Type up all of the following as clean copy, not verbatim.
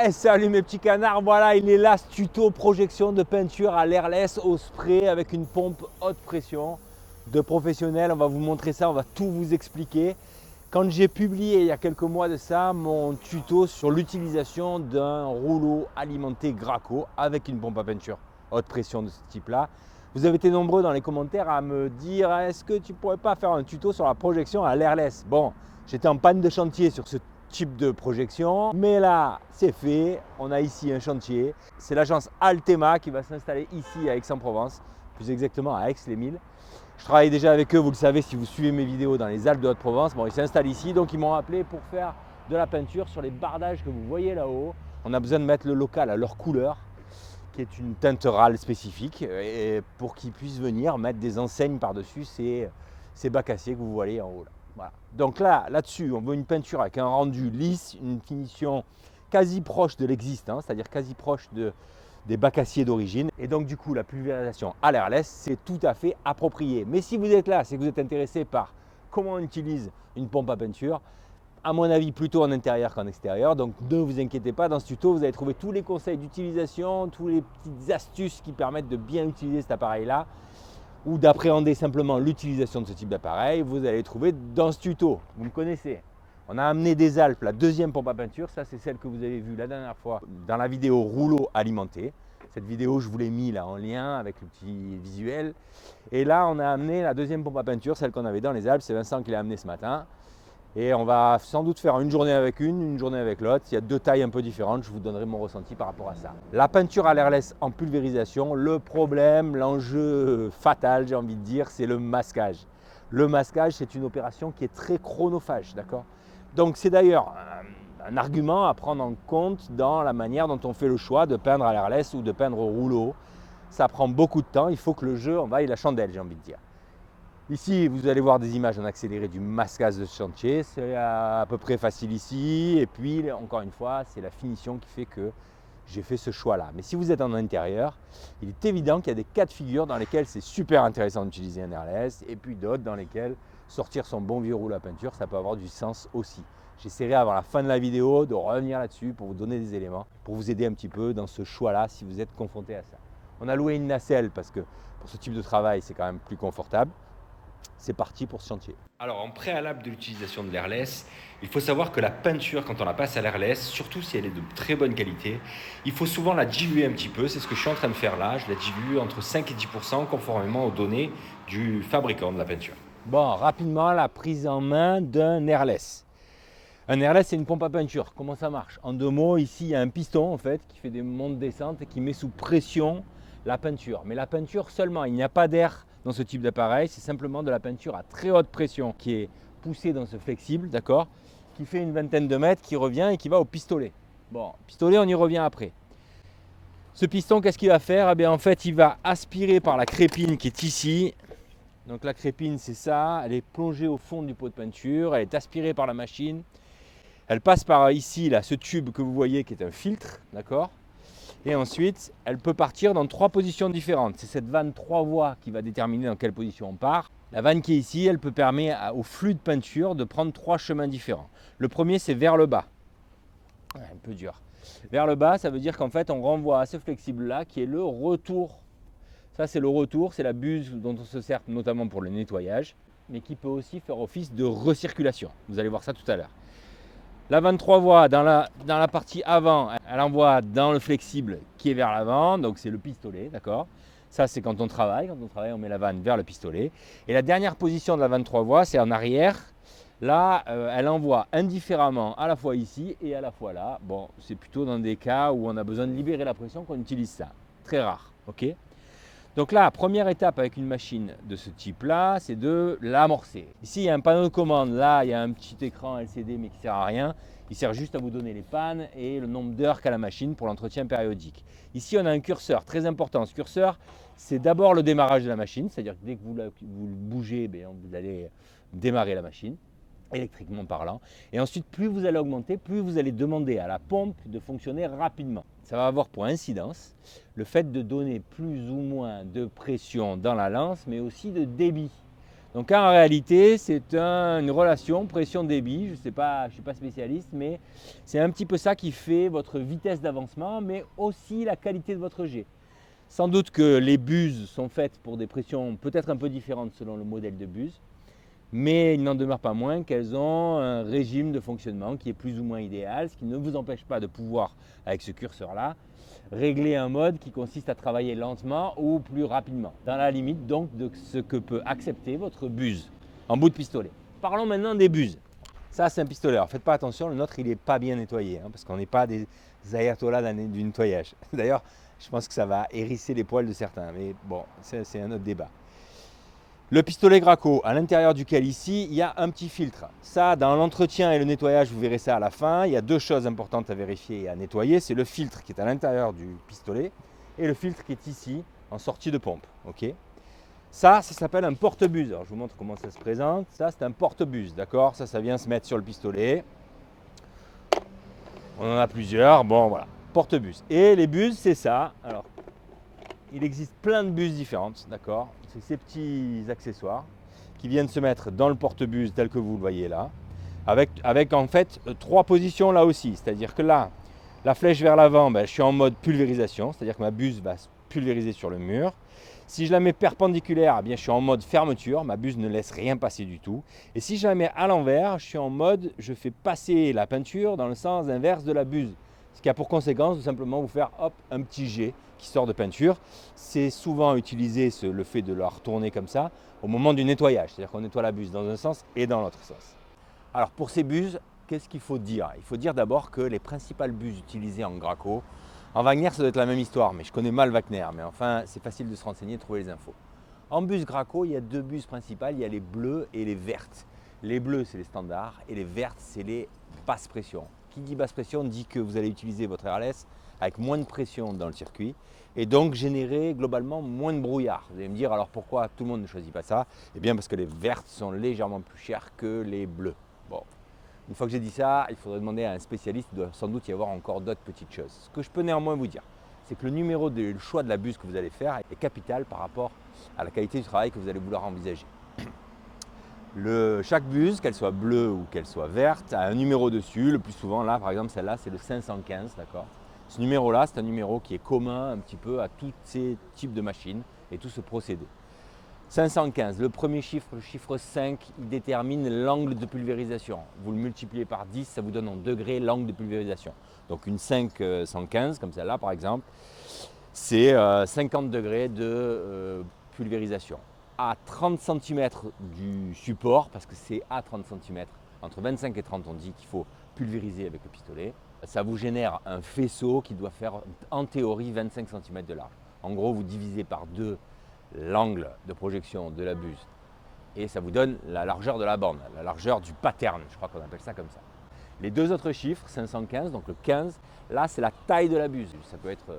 Eh salut mes petits canards, voilà il est là ce tuto projection de peinture à l'airless au spray avec une pompe haute pression de professionnel. On va vous montrer ça, on va tout vous expliquer. Quand j'ai publié il y a quelques mois de ça mon tuto sur l'utilisation d'un rouleau alimenté Graco avec une pompe à peinture haute pression de ce type là, vous avez été nombreux dans les commentaires à me dire est-ce que tu pourrais pas faire un tuto sur la projection à l'airless. Bon, j'étais en panne de chantier sur ce type de projection, mais là c'est fait, on a ici un chantier, c'est l'agence Altema qui va s'installer ici à Aix-en-Provence, plus exactement à Aix-les-Milles. Je travaille déjà avec eux, vous le savez si vous suivez mes vidéos dans les Alpes de Haute-Provence. Bon, ils s'installent ici, donc ils m'ont appelé pour faire de la peinture sur les bardages que vous voyez là-haut. On a besoin de mettre le local à leur couleur, qui est une teinte râle spécifique, et pour qu'ils puissent venir mettre des enseignes par-dessus ces bacs aciers que vous voyez en haut là. Voilà. Donc là-dessus, on veut une peinture avec un rendu lisse, une finition quasi proche de l'existant, c'est-à-dire quasi proche des bacs aciers d'origine. Et donc du coup, la pulvérisation à l'airless, c'est tout à fait approprié. Mais si vous êtes là, c'est que vous êtes intéressé par comment on utilise une pompe à peinture, à mon avis plutôt en intérieur qu'en extérieur. Donc ne vous inquiétez pas, dans ce tuto, vous allez trouver tous les conseils d'utilisation, tous les petites astuces qui permettent de bien utiliser cet appareil-là, ou d'appréhender simplement l'utilisation de ce type d'appareil, vous allez trouver dans ce tuto. Vous me connaissez. On a amené des Alpes, la deuxième pompe à peinture, ça c'est celle que vous avez vue la dernière fois dans la vidéo rouleau alimenté. Cette vidéo, je vous l'ai mis là en lien avec le petit visuel. Et là, on a amené la deuxième pompe à peinture, celle qu'on avait dans les Alpes, c'est Vincent qui l'a amenée ce matin. Et on va sans doute faire une journée avec une journée avec l'autre. Il y a deux tailles un peu différentes, je vous donnerai mon ressenti par rapport à ça. La peinture à l'airless en pulvérisation, le problème, l'enjeu fatal, j'ai envie de dire, c'est le masquage. Le masquage, c'est une opération qui est très chronophage, d'accord? Donc c'est d'ailleurs un argument à prendre en compte dans la manière dont on fait le choix de peindre à l'airless ou de peindre au rouleau. Ça prend beaucoup de temps, il faut que le jeu envahisse la chandelle, j'ai envie de dire. Ici, vous allez voir des images en accéléré du masquage de ce chantier. C'est à peu près facile ici. Et puis, encore une fois, c'est la finition qui fait que j'ai fait ce choix-là. Mais si vous êtes en intérieur, il est évident qu'il y a des cas de figure dans lesquels c'est super intéressant d'utiliser un airless et puis d'autres dans lesquels sortir son bon vieux rouleau à peinture, ça peut avoir du sens aussi. J'essaierai avant la fin de la vidéo de revenir là-dessus pour vous donner des éléments, pour vous aider un petit peu dans ce choix-là si vous êtes confronté à ça. On a loué une nacelle parce que pour ce type de travail, c'est quand même plus confortable. C'est parti pour ce chantier. Alors, en préalable de l'utilisation de l'airless, il faut savoir que la peinture, quand on la passe à l'airless, surtout si elle est de très bonne qualité, il faut souvent la diluer un petit peu. C'est ce que je suis en train de faire là. Je la dilue entre 5 et 10% conformément aux données du fabricant de la peinture. Bon, rapidement, la prise en main d'un airless. Un airless, c'est une pompe à peinture. Comment ça marche? En deux mots, ici, il y a un piston en fait qui fait des montes-descentes et qui met sous pression la peinture. Mais la peinture seulement, il n'y a pas d'air dans ce type d'appareil, c'est simplement de la peinture à très haute pression qui est poussée dans ce flexible, d'accord, qui fait une vingtaine de mètres, qui revient et qui va au pistolet. Bon, pistolet, on y revient après. Ce piston, qu'est-ce qu'il va faire? Eh bien, en fait, il va aspirer par la crépine qui est ici. Donc la crépine, c'est ça, elle est plongée au fond du pot de peinture, elle est aspirée par la machine. Elle passe par ici, là, ce tube que vous voyez qui est un filtre, d'accord? Et ensuite, elle peut partir dans trois positions différentes. C'est cette vanne 3 voies qui va déterminer dans quelle position on part. La vanne qui est ici, elle peut permettre au flux de peinture de prendre trois chemins différents. Le premier, c'est vers le bas. Un peu dur. Vers le bas, ça veut dire qu'en fait, on renvoie à ce flexible-là qui est le retour. Ça, c'est le retour, c'est la buse dont on se sert notamment pour le nettoyage, mais qui peut aussi faire office de recirculation. Vous allez voir ça tout à l'heure. La 23 voies, dans la partie avant, elle envoie dans le flexible qui est vers l'avant, donc c'est le pistolet, d'accord? Ça, c'est quand on travaille. Quand on travaille, on met la vanne vers le pistolet. Et la dernière position de la 23 voies, c'est en arrière. Là, elle envoie indifféremment à la fois ici et à la fois là. Bon, c'est plutôt dans des cas où on a besoin de libérer la pression qu'on utilise ça. Très rare, ok? Donc là, première étape avec une machine de ce type-là, c'est de l'amorcer. Ici, il y a un panneau de commande. Là, il y a un petit écran LCD, mais qui ne sert à rien. Il sert juste à vous donner les pannes et le nombre d'heures qu'a la machine pour l'entretien périodique. Ici, on a un curseur très important. Ce curseur, c'est d'abord le démarrage de la machine. C'est-à-dire que dès que vous le bougez, vous allez démarrer la machine, électriquement parlant. Et ensuite, plus vous allez augmenter, plus vous allez demander à la pompe de fonctionner rapidement. Ça va avoir pour incidence le fait de donner plus ou moins de pression dans la lance, mais aussi de débit. Donc en réalité, c'est une relation pression-débit. Je ne suis pas spécialiste, mais c'est un petit peu ça qui fait votre vitesse d'avancement, mais aussi la qualité de votre jet. Sans doute que les buses sont faites pour des pressions peut-être un peu différentes selon le modèle de buse, mais il n'en demeure pas moins qu'elles ont un régime de fonctionnement qui est plus ou moins idéal, ce qui ne vous empêche pas de pouvoir, avec ce curseur-là, régler un mode qui consiste à travailler lentement ou plus rapidement, dans la limite donc de ce que peut accepter votre buse en bout de pistolet. Parlons maintenant des buses. Ça, c'est un pistolet. Alors faites pas attention, le nôtre il n'est pas bien nettoyé, parce qu'on n'est pas des ayatollahs du nettoyage. D'ailleurs, je pense que ça va hérisser les poils de certains, mais bon, c'est un autre débat. Le pistolet Graco, à l'intérieur duquel ici, il y a un petit filtre. Ça, dans l'entretien et le nettoyage, vous verrez ça à la fin. Il y a deux choses importantes à vérifier et à nettoyer. C'est le filtre qui est à l'intérieur du pistolet et le filtre qui est ici, en sortie de pompe. Okay, ça s'appelle un porte-buse. Alors, je vous montre comment ça se présente. Ça, c'est un porte-buse, d'accord ? Ça vient se mettre sur le pistolet. On en a plusieurs. Bon, voilà, porte-buse. Et les buses, c'est ça. Alors, il existe plein de buses différentes, d'accord ? C'est ces petits accessoires qui viennent se mettre dans le porte-buse tel que vous le voyez là, avec en fait trois positions là aussi. C'est-à-dire que là, la flèche vers l'avant, je suis en mode pulvérisation, c'est-à-dire que ma buse va se pulvériser sur le mur. Si je la mets perpendiculaire, je suis en mode fermeture, ma buse ne laisse rien passer du tout. Et si je la mets à l'envers, je suis en mode, je fais passer la peinture dans le sens inverse de la buse. Ce qui a pour conséquence de simplement vous faire un petit jet qui sort de peinture. C'est souvent utilisé le fait de la retourner comme ça au moment du nettoyage. C'est-à-dire qu'on nettoie la buse dans un sens et dans l'autre sens. Alors pour ces buses, qu'est-ce qu'il faut dire ? Il faut dire d'abord que les principales buses utilisées en Graco, en Wagner ça doit être la même histoire, mais je connais mal Wagner, mais enfin c'est facile de se renseigner et de trouver les infos. En buse Graco, il y a deux buses principales, il y a les bleues et les vertes. Les bleus c'est les standards et les vertes c'est les basse pression. Qui dit basse pression dit que vous allez utiliser votre RLS avec moins de pression dans le circuit et donc générer globalement moins de brouillard. Vous allez me dire alors pourquoi tout le monde ne choisit pas ça ? Eh bien parce que les vertes sont légèrement plus chères que les bleus. Bon, une fois que j'ai dit ça, il faudrait demander à un spécialiste, il doit sans doute y avoir encore d'autres petites choses. Ce que je peux néanmoins vous dire, c'est que le choix de la buse que vous allez faire est capital par rapport à la qualité du travail que vous allez vouloir envisager. Chaque buse, qu'elle soit bleue ou qu'elle soit verte, a un numéro dessus. Le plus souvent, là, par exemple, celle-là, c'est le 515, d'accord ? Ce numéro-là, c'est un numéro qui est commun un petit peu à tous ces types de machines et tout ce procédé. 515, le premier chiffre, le chiffre 5, il détermine l'angle de pulvérisation. Vous le multipliez par 10, ça vous donne en degrés l'angle de pulvérisation. Donc une 515, comme celle-là par exemple, c'est 50 degrés de pulvérisation. À 30 cm du support, parce que c'est à 30 cm, entre 25 et 30 on dit qu'il faut pulvériser avec le pistolet, ça vous génère un faisceau qui doit faire en théorie 25 cm de large. En gros, vous divisez par 2 l'angle de projection de la buse et ça vous donne la largeur de la bande, la largeur du pattern, je crois qu'on appelle ça comme ça. Les deux autres chiffres, 515, donc le 15, là c'est la taille de la buse. Ça peut être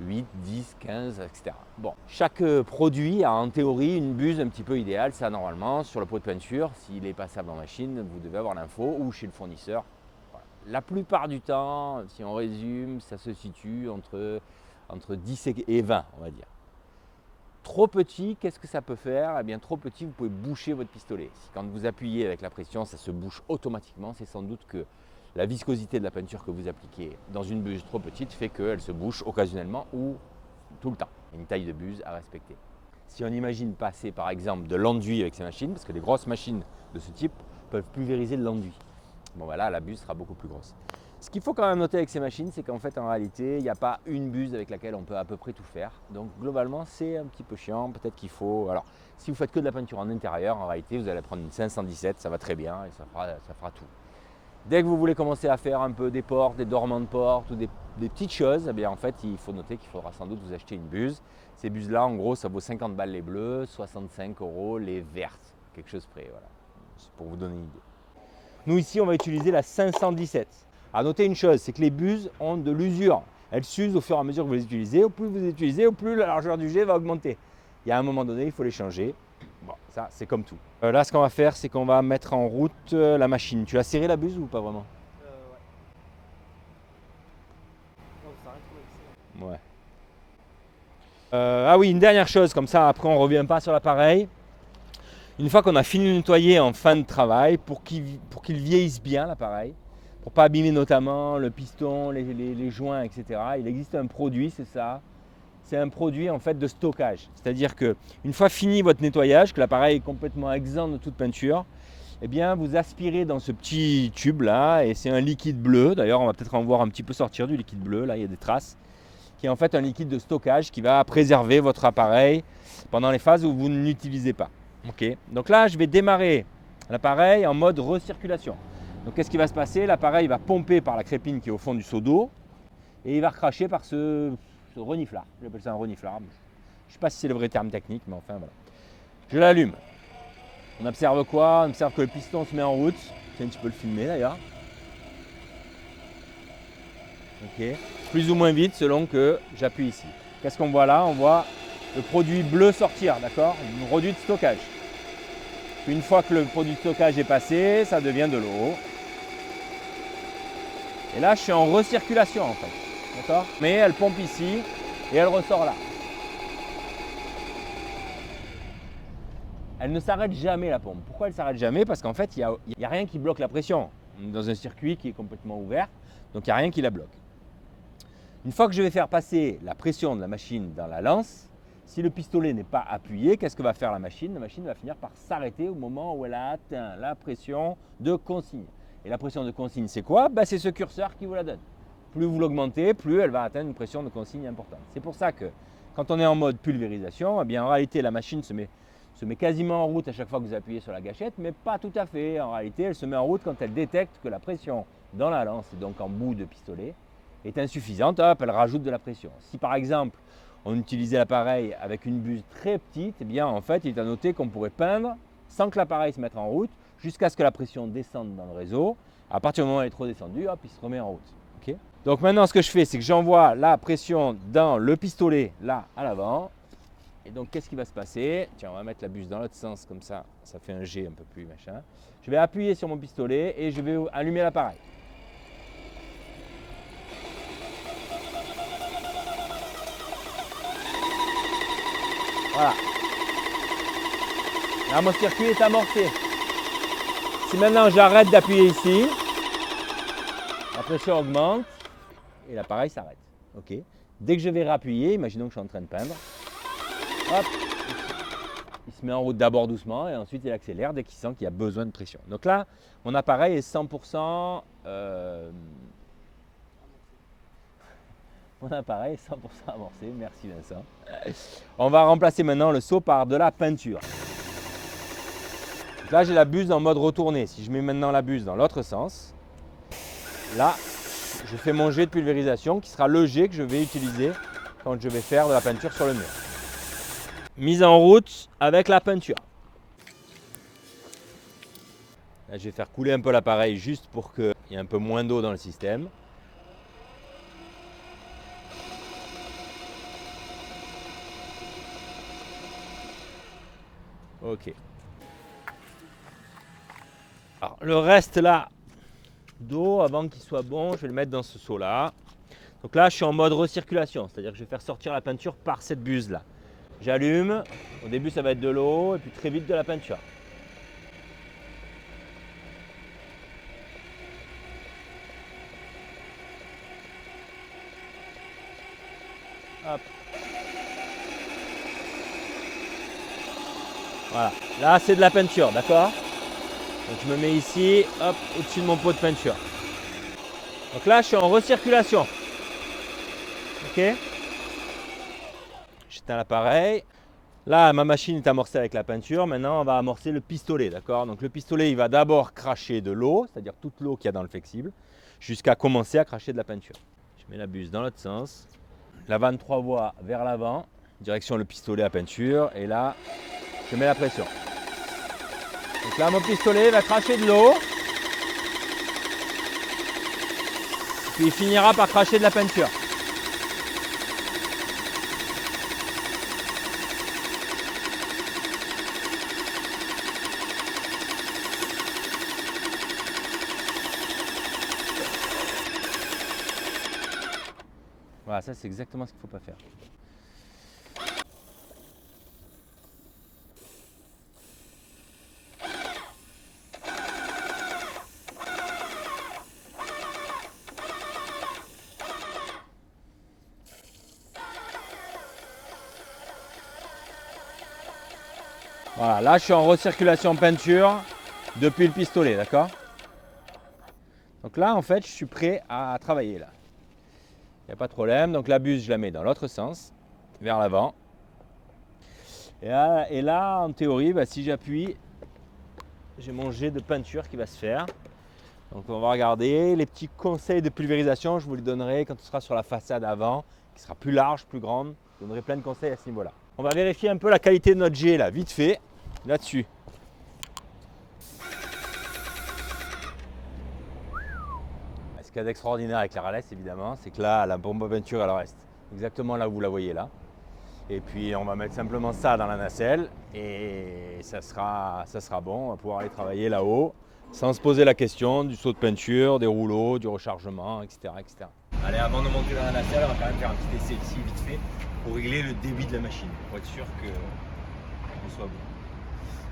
8, 10, 15, etc. Bon, chaque produit a en théorie une buse un petit peu idéale. Ça normalement, sur le pot de peinture, s'il est passable en machine, vous devez avoir l'info ou chez le fournisseur. Voilà. La plupart du temps, si on résume, ça se situe entre 10 et 20, on va dire. Trop petit, qu'est-ce que ça peut faire ? Eh bien, trop petit, vous pouvez boucher votre pistolet. Si quand vous appuyez avec la pression, ça se bouche automatiquement, c'est sans doute que la viscosité de la peinture que vous appliquez dans une buse trop petite fait qu'elle se bouche occasionnellement ou tout le temps. Une taille de buse à respecter. Si on imagine passer par exemple de l'enduit avec ces machines, parce que les grosses machines de ce type peuvent pulvériser de l'enduit. Bon voilà, la buse sera beaucoup plus grosse. Ce qu'il faut quand même noter avec ces machines, c'est qu'en fait, en réalité, il n'y a pas une buse avec laquelle on peut à peu près tout faire. Donc, globalement, c'est un petit peu chiant. Peut-être qu'il faut... Alors, si vous faites que de la peinture en intérieur, en réalité, vous allez prendre une 517, ça va très bien et ça fera tout. Dès que vous voulez commencer à faire un peu des portes, des dormants de portes ou des petites choses, eh bien, en fait, il faut noter qu'il faudra sans doute vous acheter une buse. Ces buses-là, en gros, ça vaut 50 balles les bleues, 65 € les vertes. Quelque chose près, voilà. C'est pour vous donner une idée. Nous, ici, on va utiliser la 517. À noter une chose, c'est que les buses ont de l'usure. Elles s'usent au fur et à mesure que vous les utilisez. Au plus vous les utilisez, au plus la largeur du jet va augmenter. Il y a un moment donné, il faut les changer. Bon, ça, c'est comme tout. Là, ce qu'on va faire, c'est qu'on va mettre en route la machine. Tu as serré la buse ou pas vraiment ? Ouais. Ouais. Ah oui, une dernière chose, comme ça, après on ne revient pas sur l'appareil. Une fois qu'on a fini de nettoyer en fin de travail, pour qu'il vieillisse bien l'appareil, pour ne pas abîmer notamment le piston, les joints, etc., il existe un produit, c'est ça. C'est un produit en fait de stockage. C'est-à-dire qu'une fois fini votre nettoyage, que l'appareil est complètement exempt de toute peinture, eh bien vous aspirez dans ce petit tube là, et c'est un liquide bleu. D'ailleurs, on va peut-être en voir un petit peu sortir du liquide bleu, là il y a des traces, qui est en fait un liquide de stockage qui va préserver votre appareil pendant les phases où vous ne l'utilisez pas. Okay. Donc là, je vais démarrer l'appareil en mode recirculation. Donc qu'est-ce qui va se passer? L'appareil va pomper par la crépine qui est au fond du seau d'eau et il va recracher par ce reniflard. J'appelle ça un reniflard. Je ne sais pas si c'est le vrai terme technique, mais enfin voilà. Je l'allume. On observe quoi? On observe que le piston se met en route. Tiens, tu peux le filmer d'ailleurs. Ok. Plus ou moins vite selon que j'appuie ici. Qu'est-ce qu'on voit là? On voit le produit bleu sortir, d'accord? Le produit de stockage. Une fois que le produit de stockage est passé, ça devient de l'eau. Et là, je suis en recirculation en fait. D'accord? Mais elle pompe ici et elle ressort là. Elle ne s'arrête jamais la pompe. Pourquoi elle ne s'arrête jamais? Parce qu'en fait, il n'y a rien qui bloque la pression. On est dans un circuit qui est complètement ouvert, donc il n'y a rien qui la bloque. Une fois que je vais faire passer la pression de la machine dans la lance, si le pistolet n'est pas appuyé, qu'est-ce que va faire la machine? La machine va finir par s'arrêter au moment où elle a atteint la pression de consigne. Et la pression de consigne, c'est quoi? C'est ce curseur qui vous la donne. Plus vous l'augmentez, plus elle va atteindre une pression de consigne importante. C'est pour ça que quand on est en mode pulvérisation, eh bien, en réalité, la machine se met quasiment en route à chaque fois que vous appuyez sur la gâchette, mais pas tout à fait. En réalité, elle se met en route quand elle détecte que la pression dans la lance, et donc en bout de pistolet, est insuffisante. Hop, elle rajoute de la pression. Si par exemple, on utilisait l'appareil avec une buse très petite, eh bien en fait, il est à noter qu'on pourrait peindre sans que l'appareil se mette en route, jusqu'à ce que la pression descende dans le réseau. À partir du moment où elle est trop descendue, hop, il se remet en route. Okay. Donc maintenant, ce que je fais, c'est que j'envoie la pression dans le pistolet, là, à l'avant. Et donc, qu'est-ce qui va se passer? Tiens, on va mettre la buse dans l'autre sens, comme ça, ça fait un G un peu plus machin. Je vais appuyer sur mon pistolet et je vais allumer l'appareil. Voilà. Là, mon circuit est amorcé. Si maintenant j'arrête d'appuyer ici, la pression augmente et l'appareil s'arrête. Okay. Dès que je vais réappuyer, imaginons que je suis en train de peindre, hop, il se met en route d'abord doucement et ensuite il accélère dès qu'il sent qu'il y a besoin de pression. Donc là, mon appareil est 100%, mon appareil est 100% amorcé. Merci Vincent. On va remplacer maintenant le seau par de la peinture. Donc là, j'ai la buse en mode retourné. Si je mets maintenant la buse dans l'autre sens, là, je fais mon jet de pulvérisation qui sera le jet que je vais utiliser quand je vais faire de la peinture sur le mur. Mise en route avec la peinture. Là, je vais faire couler un peu l'appareil juste pour qu'il y ait un peu moins d'eau dans le système. Ok. Alors, le reste là d'eau, avant qu'il soit bon, je vais le mettre dans ce seau là. Donc là, je suis en mode recirculation, c'est-à-dire que je vais faire sortir la peinture par cette buse là. J'allume, au début ça va être de l'eau et puis très vite de la peinture. Hop. Voilà, là c'est de la peinture, d'accord? Donc je me mets ici, hop, au-dessus de mon pot de peinture. Donc là je suis en recirculation. Ok? J'éteins l'appareil. Là ma machine est amorcée avec la peinture, maintenant on va amorcer le pistolet, d'accord? Donc le pistolet il va d'abord cracher de l'eau, c'est-à-dire toute l'eau qu'il y a dans le flexible, jusqu'à commencer à cracher de la peinture. Je mets la buse dans l'autre sens, la vanne 3 voies vers l'avant, direction le pistolet à peinture, et là je mets la pression. Donc là mon pistolet va cracher de l'eau, puis il finira par cracher de la peinture. Voilà, ça c'est exactement ce qu'il ne faut pas faire. Voilà, là je suis en recirculation peinture depuis le pistolet, d'accord? Donc là en fait je suis prêt à travailler là. Il n'y a pas de problème, donc la buse je la mets dans l'autre sens, vers l'avant. Et là en théorie, si j'appuie, j'ai mon jet de peinture qui va se faire. Donc on va regarder les petits conseils de pulvérisation, je vous les donnerai quand on sera sur la façade avant, qui sera plus large, plus grande. Je donnerai plein de conseils à ce niveau-là. On va vérifier un peu la qualité de notre jet là, vite fait, là-dessus. Ce qu'il y a d'extraordinaire avec la RLS évidemment, c'est que là, la bombe à peinture elle reste exactement là où vous la voyez là. Et puis on va mettre simplement ça dans la nacelle et ça sera bon, on va pouvoir aller travailler là-haut sans se poser la question du saut de peinture, des rouleaux, du rechargement, etc., etc. Allez, avant de monter dans la nacelle, on va quand même faire un petit essai ici vite fait pour régler le débit de la machine, pour être sûr qu'on soit bon.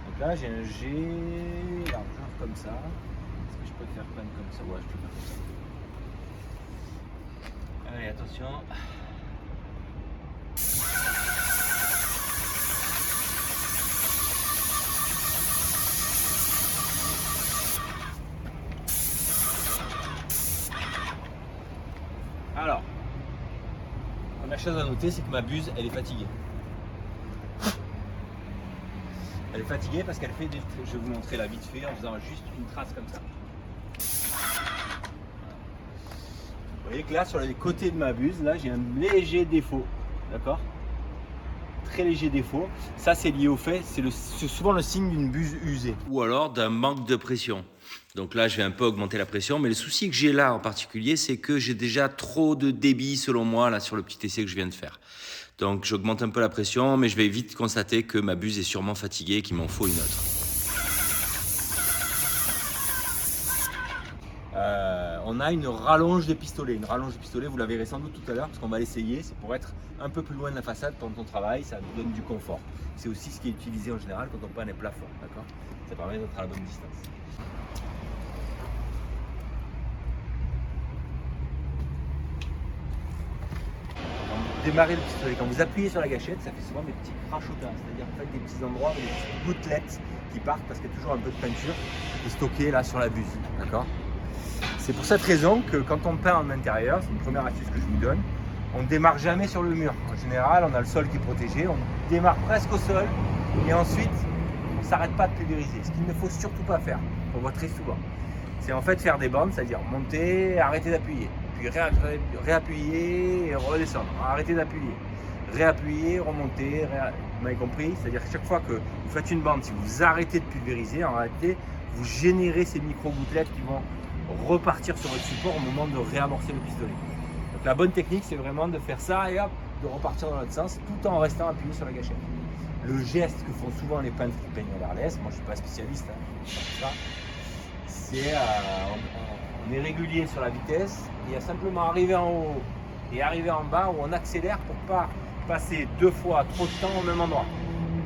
Donc là j'ai un jet largeur comme ça. Est-ce que je peux le faire peindre comme ça? Ouais, je peux le faire comme ça. Allez, attention. Alors, première chose à noter, c'est que ma buse, elle est fatiguée. Elle est fatiguée parce qu'elle fait des... Je vais vous montrer là vite fait en faisant juste une trace comme ça. Vous voyez que là, sur les côtés de ma buse, là, j'ai un léger défaut. D'accord? Très léger défaut. Ça, c'est lié au fait, c'est souvent le signe d'une buse usée. Ou alors d'un manque de pression. Donc là, je vais un peu augmenter la pression. Mais le souci que j'ai là en particulier, c'est que j'ai déjà trop de débit, selon moi, là sur le petit essai que je viens de faire. Donc j'augmente un peu la pression, mais je vais vite constater que ma buse est sûrement fatiguée et qu'il m'en faut une autre. On a une rallonge de pistolet. Une rallonge de pistolet, vous la verrez sans doute tout à l'heure, parce qu'on va l'essayer. C'est pour être un peu plus loin de la façade quand on travaille, ça nous donne du confort. C'est aussi ce qui est utilisé en général quand on peint les plafonds. D'accord? Ça permet d'être à la bonne distance. Quand vous démarrez le pistolet, quand vous appuyez sur la gâchette, ça fait souvent des petits crachotements, c'est-à-dire en fait des petits endroits, des petites gouttelettes qui partent parce qu'il y a toujours un peu de peinture qui est stockée là sur la buse. D'accord? C'est pour cette raison que quand on peint en intérieur, c'est une première astuce que je vous donne, on ne démarre jamais sur le mur. En général, on a le sol qui est protégé, on démarre presque au sol et ensuite on ne s'arrête pas de pulvériser. Ce qu'il ne faut surtout pas faire, on voit très souvent, c'est en fait faire des bandes, c'est-à-dire monter, arrêter d'appuyer, puis réappuyer et redescendre, arrêter d'appuyer, réappuyer, remonter, vous m'avez compris? C'est-à-dire que chaque fois que vous faites une bande, si vous arrêtez de pulvériser, en réalité, vous générez ces micro-gouttelettes qui vont repartir sur votre support au moment de réamorcer le pistolet. Donc la bonne technique, c'est vraiment de faire ça et hop, de repartir dans l'autre sens tout en restant appuyé sur la gâchette. Le geste que font souvent les peintres qui peignent à l'RLS, moi je ne suis pas spécialiste, c'est on est régulier sur la vitesse et à simplement arriver en haut et arriver en bas où on accélère pour ne pas passer deux fois trop de temps au même endroit.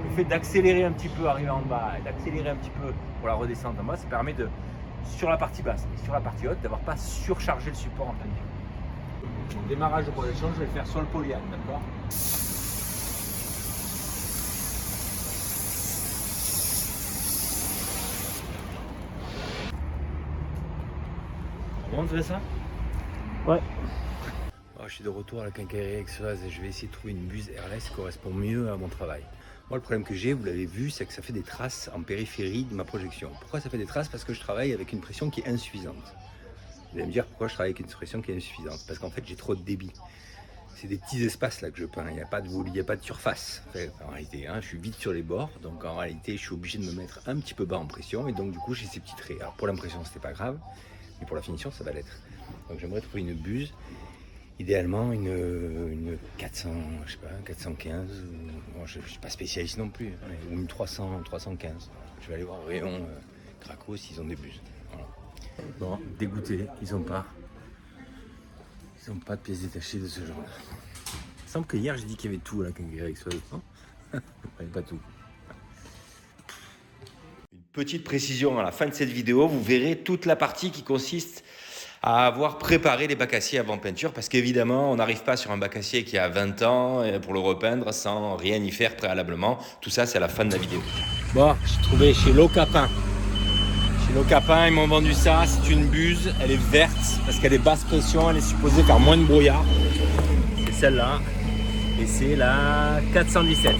Le fait d'accélérer un petit peu, arriver en bas et d'accélérer un petit peu pour la redescendre en bas, ça permet de, sur la partie basse et sur la partie haute, d'avoir pas surchargé le support en peinture. Le démarrage de projection, je vais le faire sur le polyane, d'accord? On montrer ça? Ouais. Je suis de retour à la quincaillerie Aixoise et je vais essayer de trouver une buse RLS qui correspond mieux à mon travail. Moi, le problème que j'ai, vous l'avez vu, c'est que ça fait des traces en périphérie de ma projection. Pourquoi ça fait des traces? Parce que je travaille avec une pression qui est insuffisante. Vous allez me dire pourquoi je travaille avec une pression qui est insuffisante? Parce qu'en fait, j'ai trop de débit. C'est des petits espaces là que je peins, il n'y a pas de surface. En réalité, je suis vite sur les bords, donc en réalité, je suis obligé de me mettre un petit peu bas en pression et donc du coup, j'ai ces petits traits. Alors pour l'impression, c'était pas grave, mais pour la finition, ça va l'être. Donc j'aimerais trouver une buse. Idéalement, une 400, je sais pas, 415, je ne suis pas spécialiste non plus, ou une 300, 315. Je vais aller voir au rayon Craco s'ils ont des buses. Voilà. Bon, dégoûté, ils n'ont pas de pièces détachées de ce genre-là. Il semble que hier j'ai dit qu'il y avait tout à la quincaillerie Aixoise, non? Il n'y avait pas tout. Une petite précision à la fin de cette vidéo, vous verrez toute la partie qui consiste à avoir préparé les bacs acier avant peinture parce qu'évidemment on n'arrive pas sur un bac acier qui a 20 ans pour le repeindre sans rien y faire préalablement. Tout ça c'est à la fin de la vidéo. Bon, j'ai trouvé chez Locapin. Chez Locapin, ils m'ont vendu ça. C'est une buse, elle est verte parce qu'elle est basse pression, elle est supposée faire moins de brouillard. C'est celle-là. Et c'est la 417.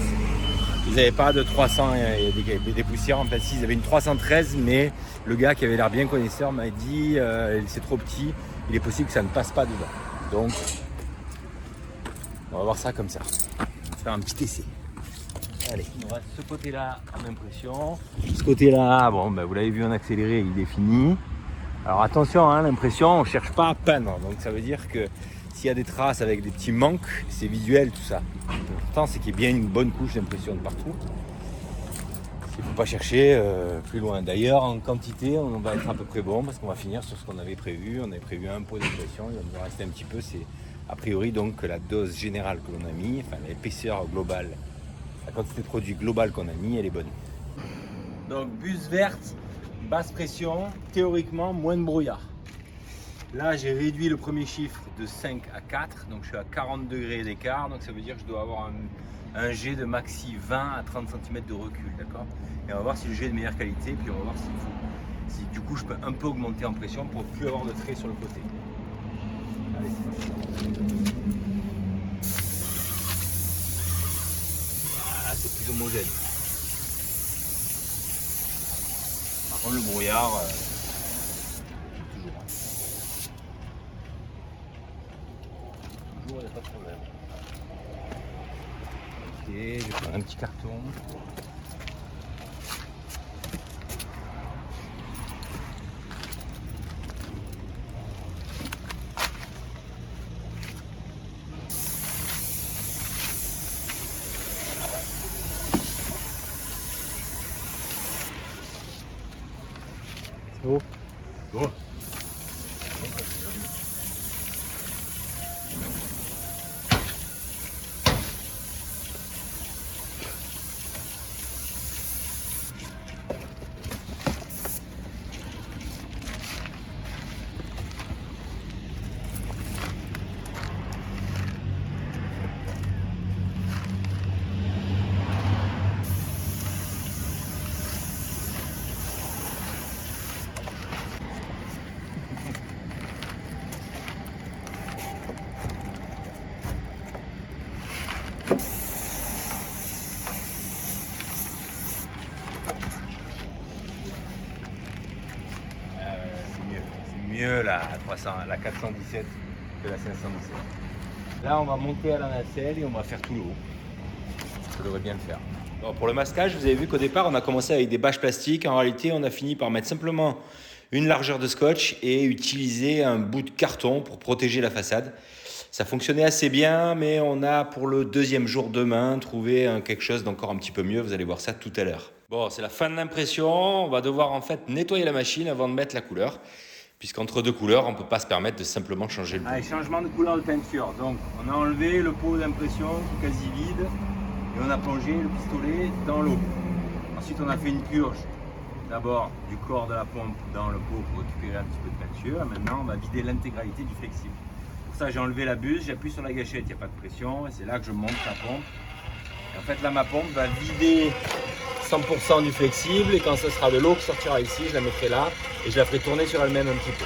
Ils n'avaient pas de 300 et des poussières. En fait, si, ils avaient une 313, mais le gars qui avait l'air bien connaisseur m'a dit c'est trop petit, il est possible que ça ne passe pas dedans. Donc, on va voir ça comme ça. On va faire un petit essai. Allez, on reste ce côté-là à l'impression. Ce côté-là, bon, ben, vous l'avez vu en accéléré, il est fini. Alors attention, hein, l'impression, on ne cherche pas à peindre. Donc ça veut dire que s'il y a des traces avec des petits manques, c'est visuel tout ça. L'important, c'est qu'il y ait bien une bonne couche d'impression de partout. Il ne faut pas chercher plus loin. D'ailleurs, en quantité, on va être à peu près bon parce qu'on va finir sur ce qu'on avait prévu. On avait prévu un pot d'impression, il va nous rester un petit peu. C'est a priori donc la dose générale que l'on a mis, enfin l'épaisseur globale, la quantité de produit global qu'on a mis, elle est bonne. Donc buse verte, basse pression, théoriquement moins de brouillard. Là j'ai réduit le premier chiffre de 5 à 4, donc je suis à 40 degrés d'écart, donc ça veut dire que je dois avoir un jet de maxi 20 à 30 cm de recul, d'accord. Et on va voir si le jet est de meilleure qualité, puis on va voir si du coup je peux un peu augmenter en pression pour ne plus avoir de trait sur le côté. Allez, c'est parti. Voilà, c'est plus homogène. Par contre le brouillard, toujours il n'y a pas de problème. Ok, je vais prendre un petit carton. C'est beau. Bon. Mieux la 417 que la 517. Là on va monter à la nacelle et on va faire tout le haut. Ça devrait bien le faire. Bon, pour le masquage, vous avez vu qu'au départ on a commencé avec des bâches plastiques. En réalité on a fini par mettre simplement une largeur de scotch et utiliser un bout de carton pour protéger la façade. Ça fonctionnait assez bien, mais on a pour le deuxième jour demain trouvé quelque chose d'encore un petit peu mieux. Vous allez voir ça tout à l'heure. Bon, c'est la fin de l'impression. On va devoir en fait nettoyer la machine avant de mettre la couleur. Puisqu'entre deux couleurs, on ne peut pas se permettre de simplement changer le pot. Allez, changement de couleur de peinture. Donc, on a enlevé le pot d'impression quasi vide et on a plongé le pistolet dans l'eau. Ensuite, on a fait une purge. D'abord du corps de la pompe dans le pot pour récupérer un petit peu de peinture. Et maintenant, on va vider l'intégralité du flexible. Pour ça, j'ai enlevé la buse, j'appuie sur la gâchette, il n'y a pas de pression. Et c'est là que je monte la pompe. Et en fait, là, ma pompe va vider 100% du flexible et quand ce sera de l'eau qui sortira ici, je la mettrai là et je la ferai tourner sur elle-même un petit peu.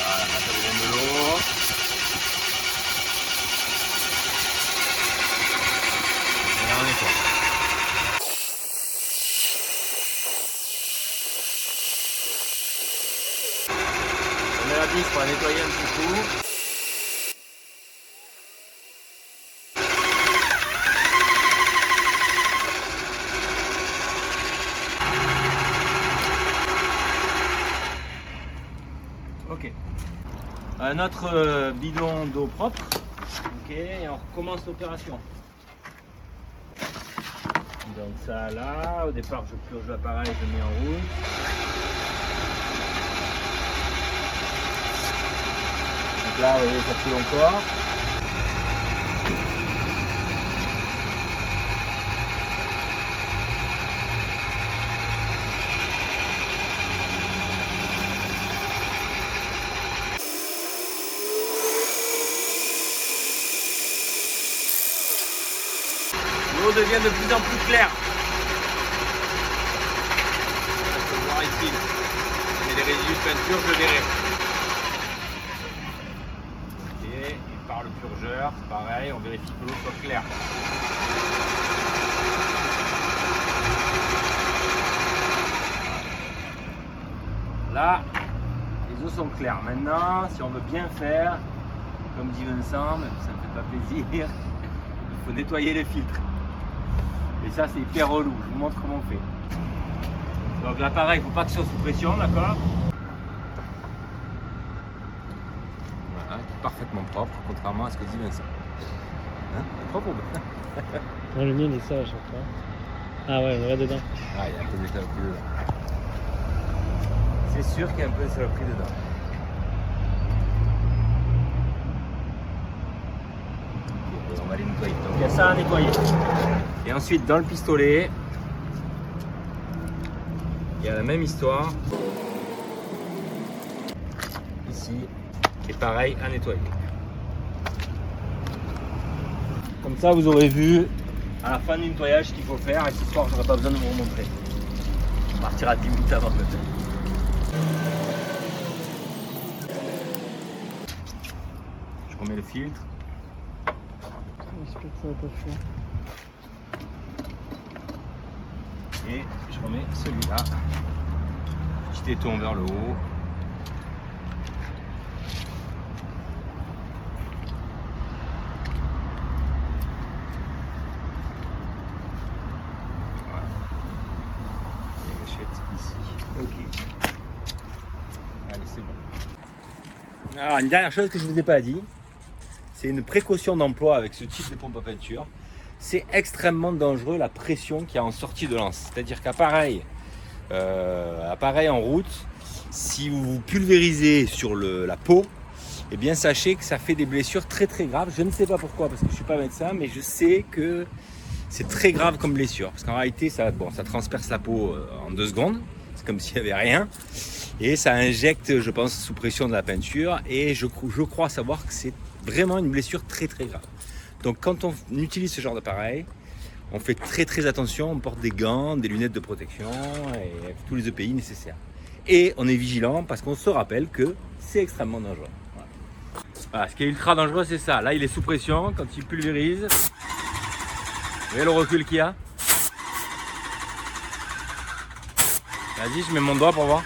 Voilà, ça devient de l'eau. Et là, on nettoie. On met la vis pour la nettoyer un petit coup. Ok. Un autre bidon d'eau propre. Ok, et on recommence l'opération. Donc ça là, au départ je purge l'appareil, je le mets en route. Donc là, vous voyez, ça coule encore. redevient de plus en plus clair. On peut voir ici. Et les résidus de peinture, je verrai. Et par le purgeur, c'est pareil, on vérifie que l'eau soit claire. Là, les eaux sont claires. Maintenant, si on veut bien faire, comme dit Vincent, même si ça ne me fait pas plaisir, il faut nettoyer les filtres. Et ça, c'est hyper relou. Je vous montre comment on fait. Donc l'appareil, il ne faut pas que ce soit sous pression, d'accord? Voilà, parfaitement propre, contrairement à ce que dit Vincent. Hein? Propre ou pas? Non, le mien il est ça à chaque fois. Ah ouais, on va dedans. Ah, il y a un peu de saloperie dedans. C'est sûr qu'il y a un peu de saloperie dedans. Et on va les nettoyer. Donc il y a ça à nettoyer. Et ensuite, dans le pistolet, il y a la même histoire. Ici, qui est pareil à nettoyer. Comme ça, vous aurez vu à la fin du nettoyage ce qu'il faut faire. Et ce soir, je n'aurai pas besoin de vous remontrer. On partira 10 minutes avant peut-être. Je remets le filtre. J'espère que ça va pas faire. Et je remets celui-là. Petit éton vers le haut. Voilà. Et gâchette ici. Ok. Allez, c'est bon. Alors, une dernière chose que je ne vous ai pas dit, c'est une précaution d'emploi avec ce type de pompe à peinture. C'est extrêmement dangereux la pression qu'il y a en sortie de lance. C'est-à-dire qu'appareil en route, si vous vous pulvérisez sur la peau, eh bien sachez que ça fait des blessures très très graves. Je ne sais pas pourquoi parce que je ne suis pas médecin, mais je sais que c'est très grave comme blessure. Parce qu'en réalité, ça transperce la peau en 2 secondes. C'est comme s'il n'y avait rien. Et ça injecte, je pense, sous pression de la peinture. Et je crois savoir que c'est vraiment une blessure très très grave. Donc quand on utilise ce genre d'appareil, on fait très très attention, on porte des gants, des lunettes de protection et tous les EPI nécessaires. Et on est vigilant parce qu'on se rappelle que c'est extrêmement dangereux. Voilà, ce qui est ultra dangereux, c'est ça. Là, il est sous pression quand il pulvérise. Vous voyez le recul qu'il y a? Vas-y, je mets mon doigt pour voir.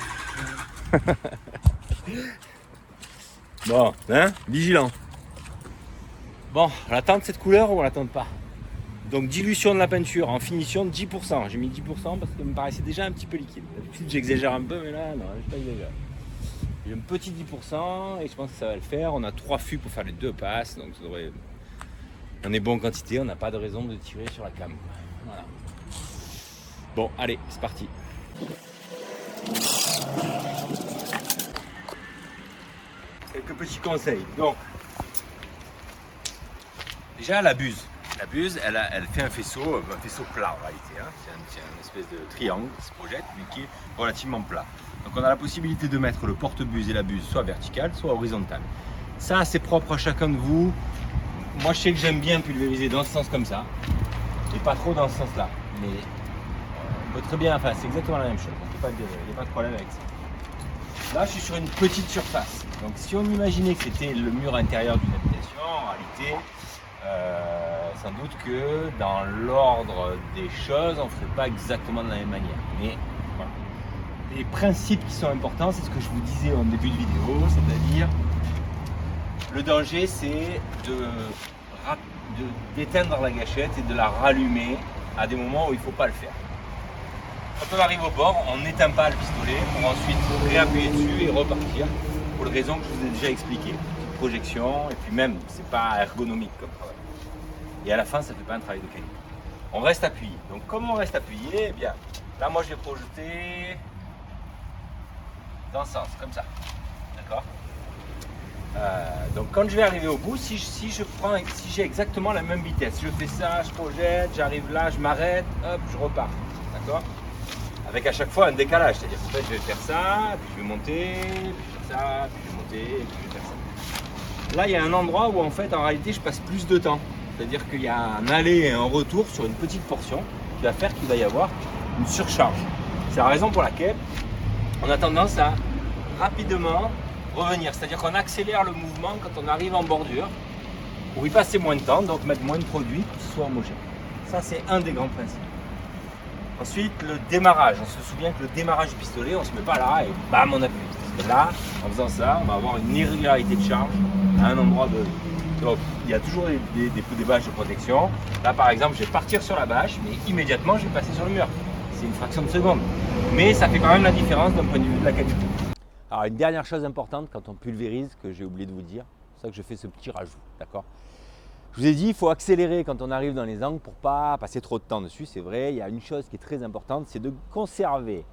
Bon, hein, vigilant. Bon, on l'attend de cette couleur ou on l'attend pas? Donc dilution de la peinture en finition 10%. J'ai mis 10% parce que ça me paraissait déjà un petit peu liquide. D'habitude j'exagère un peu, mais là non, je ne vais pas exagérer. J'ai un petit 10% et je pense que ça va le faire. On a 3 fûts pour faire les 2 passes, donc ça devrait... On est bon en quantité, on n'a pas de raison de tirer sur la cam. Voilà. Bon, allez, c'est parti. Quelques petits conseils. Donc, déjà la buse. La buse, elle fait un faisceau plat en réalité. Hein. C'est une espèce de triangle qui se projette, mais qui est relativement plat. Donc on a la possibilité de mettre le porte-buse et la buse soit verticale, soit horizontale. Ça, c'est propre à chacun de vous. Moi, je sais que j'aime bien pulvériser dans ce sens comme ça, et pas trop dans ce sens-là. Mais on peut très bien, enfin, c'est exactement la même chose. Il n'y a pas de problème avec ça. Là, je suis sur une petite surface. Donc, si on imaginait que c'était le mur intérieur d'une habitation, en réalité, sans doute que dans l'ordre des choses, on ne ferait pas exactement de la même manière. Mais voilà. Les principes qui sont importants, c'est ce que je vous disais en début de vidéo, c'est-à-dire le danger, c'est d'éteindre la gâchette et de la rallumer à des moments où il ne faut pas le faire. Quand on arrive au bord, on n'éteint pas le pistolet pour ensuite réappuyer dessus et repartir pour les raisons que je vous ai déjà expliquées. Projection et puis même, c'est pas ergonomique comme travail. Et à la fin, ça ne fait pas un travail de qualité. On reste appuyé. Donc comment on reste appuyé? Eh bien, là moi je vais projeter dans ce sens, comme ça. D'accord? Donc quand je vais arriver au bout, si j'ai exactement la même vitesse, je fais ça, je projette, j'arrive là, je m'arrête, hop, je repars. D'accord? Avec à chaque fois un décalage, c'est-à-dire qu'en fait je vais faire ça, puis je vais monter, puis je vais faire ça, puis je vais monter, puis je vais faire ça. Là il y a un endroit où en fait en réalité je passe plus de temps. C'est-à-dire qu'il y a un aller et un retour sur une petite portion qui va faire qu'il va y avoir une surcharge. C'est la raison pour laquelle on a tendance à rapidement revenir. C'est-à-dire qu'on accélère le mouvement quand on arrive en bordure pour y passer moins de temps, donc mettre moins de produit pour que ce soit homogène. Ça, c'est un des grands principes. Ensuite, le démarrage. On se souvient que le démarrage du pistolet, on ne se met pas là et bam, on appuie. Parce que là, en faisant ça, on va avoir une irrégularité de charge à un endroit donné. Donc, il y a toujours des bâches de protection. Là, par exemple, je vais partir sur la bâche, mais immédiatement, je vais passer sur le mur. C'est une fraction de seconde. Mais ça fait quand même la différence d'un point de vue de la qualité. Alors, une dernière chose importante quand on pulvérise, que j'ai oublié de vous dire, c'est pour ça que je fais ce petit rajout, d'accord ? Je vous ai dit, il faut accélérer quand on arrive dans les angles pour ne pas passer trop de temps dessus. C'est vrai, il y a une chose qui est très importante, c'est de conserver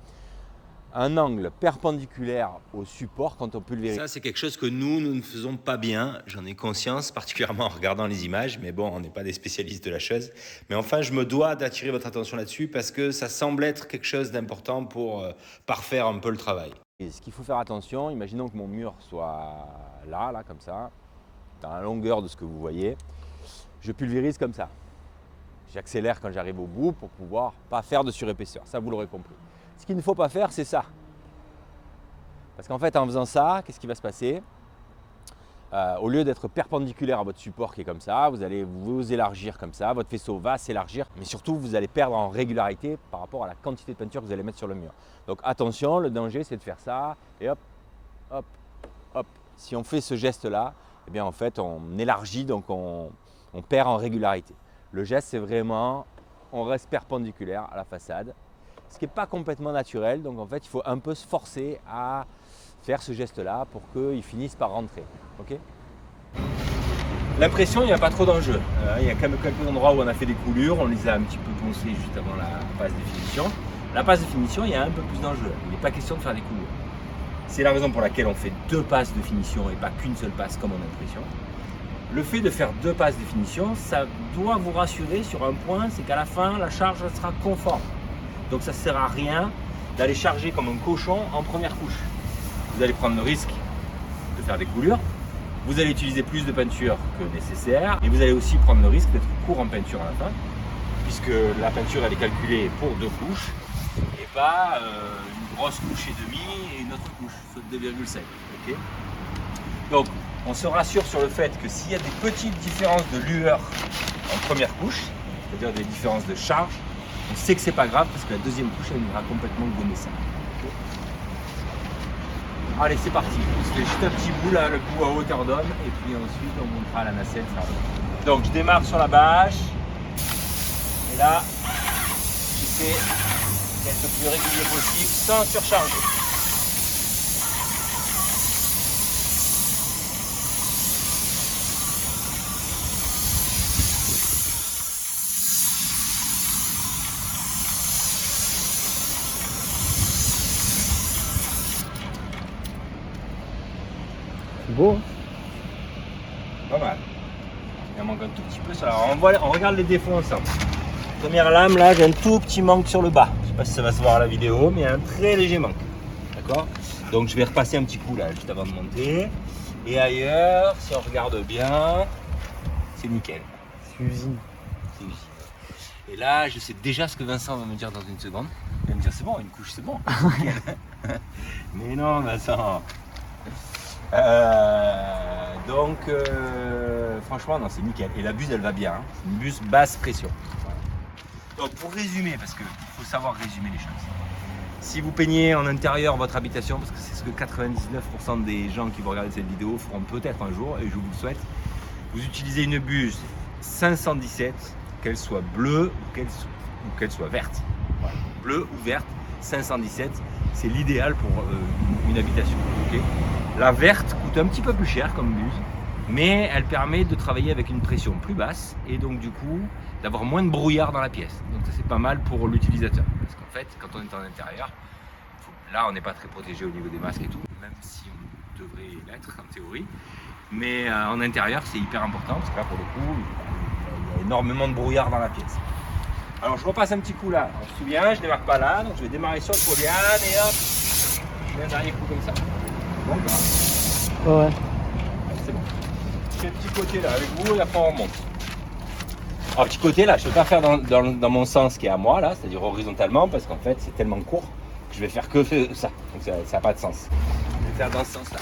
un angle perpendiculaire au support quand on pulvérise. Ça, c'est quelque chose que nous ne faisons pas bien. J'en ai conscience, particulièrement en regardant les images. Mais bon, on n'est pas des spécialistes de la chose. Mais enfin, je me dois d'attirer votre attention là-dessus parce que ça semble être quelque chose d'important pour parfaire un peu le travail. Et ce qu'il faut faire attention, imaginons que mon mur soit là, comme ça, dans la longueur de ce que vous voyez. Je pulvérise comme ça. J'accélère quand j'arrive au bout pour pouvoir pas faire de surépaisseur. Ça, vous l'aurez compris. Ce qu'il ne faut pas faire, c'est ça. Parce qu'en fait, en faisant ça, qu'est-ce qui va se passer ? Au lieu d'être perpendiculaire à votre support qui est comme ça, vous allez vous élargir comme ça, votre faisceau va s'élargir, mais surtout, vous allez perdre en régularité par rapport à la quantité de peinture que vous allez mettre sur le mur. Donc attention, le danger, c'est de faire ça, et hop, hop, hop. Si on fait ce geste-là, eh bien en fait, on élargit, donc on perd en régularité. Le geste, c'est vraiment, on reste perpendiculaire à la façade, ce qui n'est pas complètement naturel. Donc en fait, il faut un peu se forcer à faire ce geste-là pour qu'il finisse par rentrer. Okay ? L'impression, il n'y a pas trop d'enjeu. Il y a quand même quelques endroits où on a fait des coulures, on les a un petit peu poncés juste avant la passe de finition. La passe de finition, il y a un peu plus d'enjeu. Il n'est pas question de faire des coulures. C'est la raison pour laquelle on fait 2 passes de finition et pas qu'une seule passe comme en impression. Le fait de faire 2 passes de finition, ça doit vous rassurer sur un point, c'est qu'à la fin, la charge sera conforme. Donc ça ne sert à rien d'aller charger comme un cochon en première couche. Vous allez prendre le risque de faire des coulures, vous allez utiliser plus de peinture que nécessaire et vous allez aussi prendre le risque d'être court en peinture à la fin, puisque la peinture elle est calculée pour 2 couches et pas une grosse couche et demie et une autre couche, soit 2,5. Okay ? Donc on se rassure sur le fait que s'il y a des petites différences de lueur en première couche, c'est-à-dire des différences de charge, on sait que c'est pas grave parce que la deuxième couche elle ira complètement gommer ça. Okay ? Allez, c'est parti. On se fait juste un petit bout là, le coup à hauteur d'homme et puis ensuite on montera la nacelle. Donc je démarre sur la bâche et là j'essaie d'être le plus régulier possible sans surcharger. Beau. Pas mal. Il en manque un tout petit peu. Alors on regarde les défauts ensemble. Première lame, là, j'ai un tout petit manque sur le bas. Je ne sais pas si ça va se voir à la vidéo, mais il y a un très léger manque. D'accord ? Donc je vais repasser un petit coup là, juste avant de monter. Et ailleurs, si on regarde bien, c'est nickel. C'est usine. C'est usine. Et là, je sais déjà ce que Vincent va me dire dans une seconde. Il va me dire c'est bon, une couche c'est bon. Mais non, Vincent. Franchement, non, c'est nickel. Et la buse, elle va bien. Hein. C'est une buse basse pression. Voilà. Donc, pour résumer, parce qu'il faut savoir résumer les choses. Si vous peignez en intérieur votre habitation, parce que c'est ce que 99% des gens qui vont regarder cette vidéo feront peut-être un jour, et je vous le souhaite, vous utilisez une buse 517, qu'elle soit bleue ou qu'elle soit verte. Voilà. Bleue ou verte, 517, c'est l'idéal pour une habitation. Okay ? La verte coûte un petit peu plus cher comme buse, mais elle permet de travailler avec une pression plus basse et donc du coup d'avoir moins de brouillard dans la pièce. Donc ça c'est pas mal pour l'utilisateur. Parce qu'en fait, quand on est en intérieur, là on n'est pas très protégé au niveau des masques et tout, même si on devrait l'être en théorie. Mais en intérieur c'est hyper important parce que là pour le coup, il y a énormément de brouillard dans la pièce. Alors je repasse un petit coup là. On se souvient, je démarre pas là, donc je vais démarrer sur le foliane et hop, je fais un dernier coup comme ça. Bon, Ouais. c'est bon. Je fais un petit côté là avec vous et après on remonte. Alors, petit côté là, je ne peux pas faire dans mon sens qui est à moi là, c'est-à-dire horizontalement, parce qu'en fait c'est tellement court que je vais faire que ça. Donc ça n'a pas de sens. Je vais faire dans ce sens là.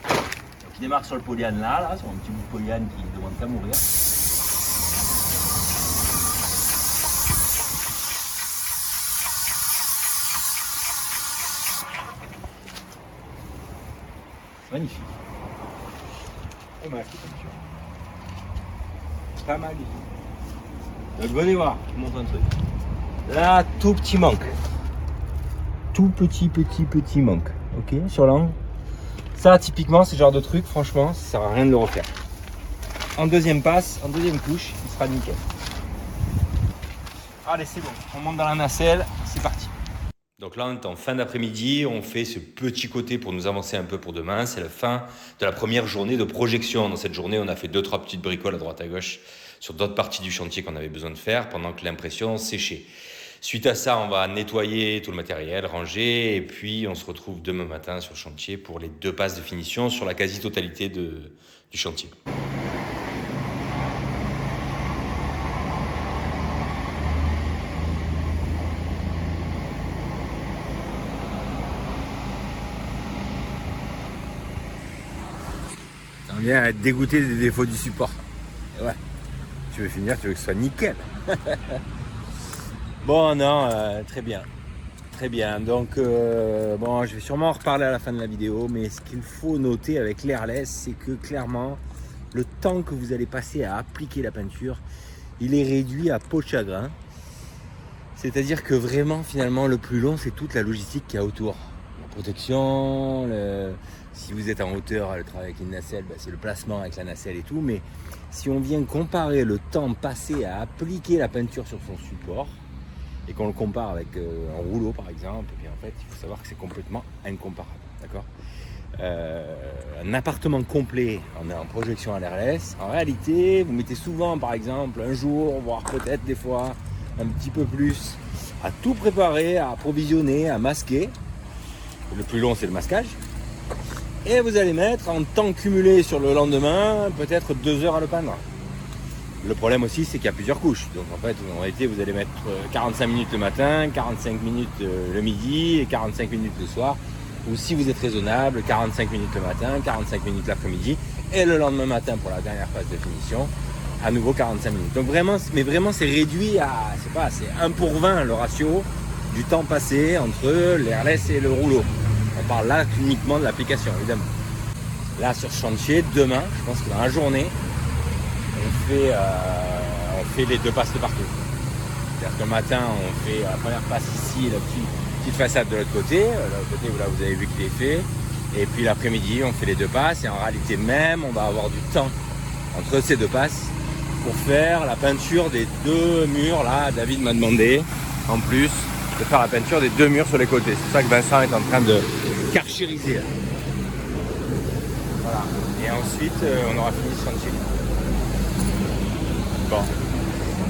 Donc il démarre sur le polyane là, sur un petit bout de polyane qui ne demande qu'à mourir. Magnifique. Pas mal, pas mal du tout. Donc venez voir, je vous montre un truc. Là, tout petit manque. Tout petit manque. Ok, sur l'angle. Ça, typiquement, c'est le genre de truc, franchement, ça sert à rien de le refaire. En deuxième passe, en deuxième couche, il sera nickel. Allez, c'est bon. On monte dans la nacelle, c'est parti. Donc là, on est en fin d'après-midi, on fait ce petit côté pour nous avancer un peu pour demain. C'est la fin de la première journée de projection. Dans cette journée, on a fait 2-3 petites bricoles à droite à gauche sur d'autres parties du chantier qu'on avait besoin de faire pendant que l'impression séchait. Suite à ça, on va nettoyer tout le matériel, ranger, et puis on se retrouve demain matin sur le chantier pour les 2 passes de finition sur la quasi-totalité du chantier. On vient à être dégoûté des défauts du support. Et ouais. Tu veux finir, tu veux que ce soit nickel. Bon, non, très bien. Très bien. Donc, bon, je vais sûrement en reparler à la fin de la vidéo, mais ce qu'il faut noter avec l'airless, c'est que clairement, le temps que vous allez passer à appliquer la peinture, il est réduit à peau de chagrin. C'est-à-dire que vraiment, finalement, le plus long, c'est toute la logistique qu'il y a autour. La protection, si vous êtes en hauteur, le travail avec une nacelle, c'est le placement avec la nacelle et tout. Mais si on vient comparer le temps passé à appliquer la peinture sur son support, et qu'on le compare avec un rouleau par exemple, et bien en fait, il faut savoir que c'est complètement incomparable. D'accord ? Un appartement complet en projection à l'airless, en réalité, vous mettez souvent par exemple un jour, voire peut-être des fois un petit peu plus, à tout préparer, à approvisionner, à masquer. Le plus long, c'est le masquage. Et vous allez mettre en temps cumulé sur le lendemain, peut-être 2 heures à le peindre. Le problème aussi, c'est qu'il y a plusieurs couches. Donc en fait, en réalité, vous allez mettre 45 minutes le matin, 45 minutes le midi et 45 minutes le soir. Ou si vous êtes raisonnable, 45 minutes le matin, 45 minutes l'après-midi. Et le lendemain matin, pour la dernière phase de finition, à nouveau 45 minutes. Donc vraiment, mais vraiment, c'est réduit à, c'est 1 pour 20 le ratio du temps passé entre l'airless et le rouleau. On parle là uniquement de l'application, évidemment. Là, sur ce chantier, demain, je pense que dans la journée, on fait les 2 passes de partout. C'est-à-dire que le matin, on fait la première passe ici, la petite façade de l'autre côté. L'autre côté, là, vous avez vu qu'il est fait. Et puis l'après-midi, on fait les 2 passes. Et en réalité même, on va avoir du temps entre ces 2 passes pour faire la peinture des 2 murs. Là, David m'a demandé, en plus, de faire la peinture des 2 murs sur les côtés. C'est ça que Vincent est en train de karchériser. Voilà. Et ensuite, on aura fini ce chantier. Bon.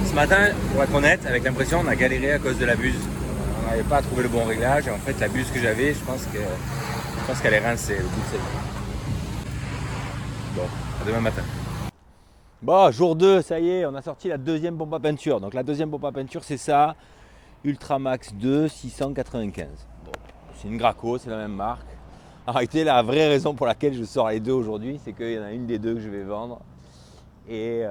Ce matin, pour être honnête, avec l'impression, on a galéré à cause de la buse. On n'arrivait pas à trouver le bon réglage. Et en fait, la buse que j'avais, je pense qu'elle est rincée au bout de cette. Bon, à demain matin. Bon, jour 2, ça y est, on a sorti la 2e pompe à peinture. Donc la 2e pompe à peinture, c'est ça. Ultramax 2 695. Bon, c'est une Graco, c'est la même marque. En réalité, la vraie raison pour laquelle je sors les 2 aujourd'hui, c'est qu'il y en a une des 2 que je vais vendre. Et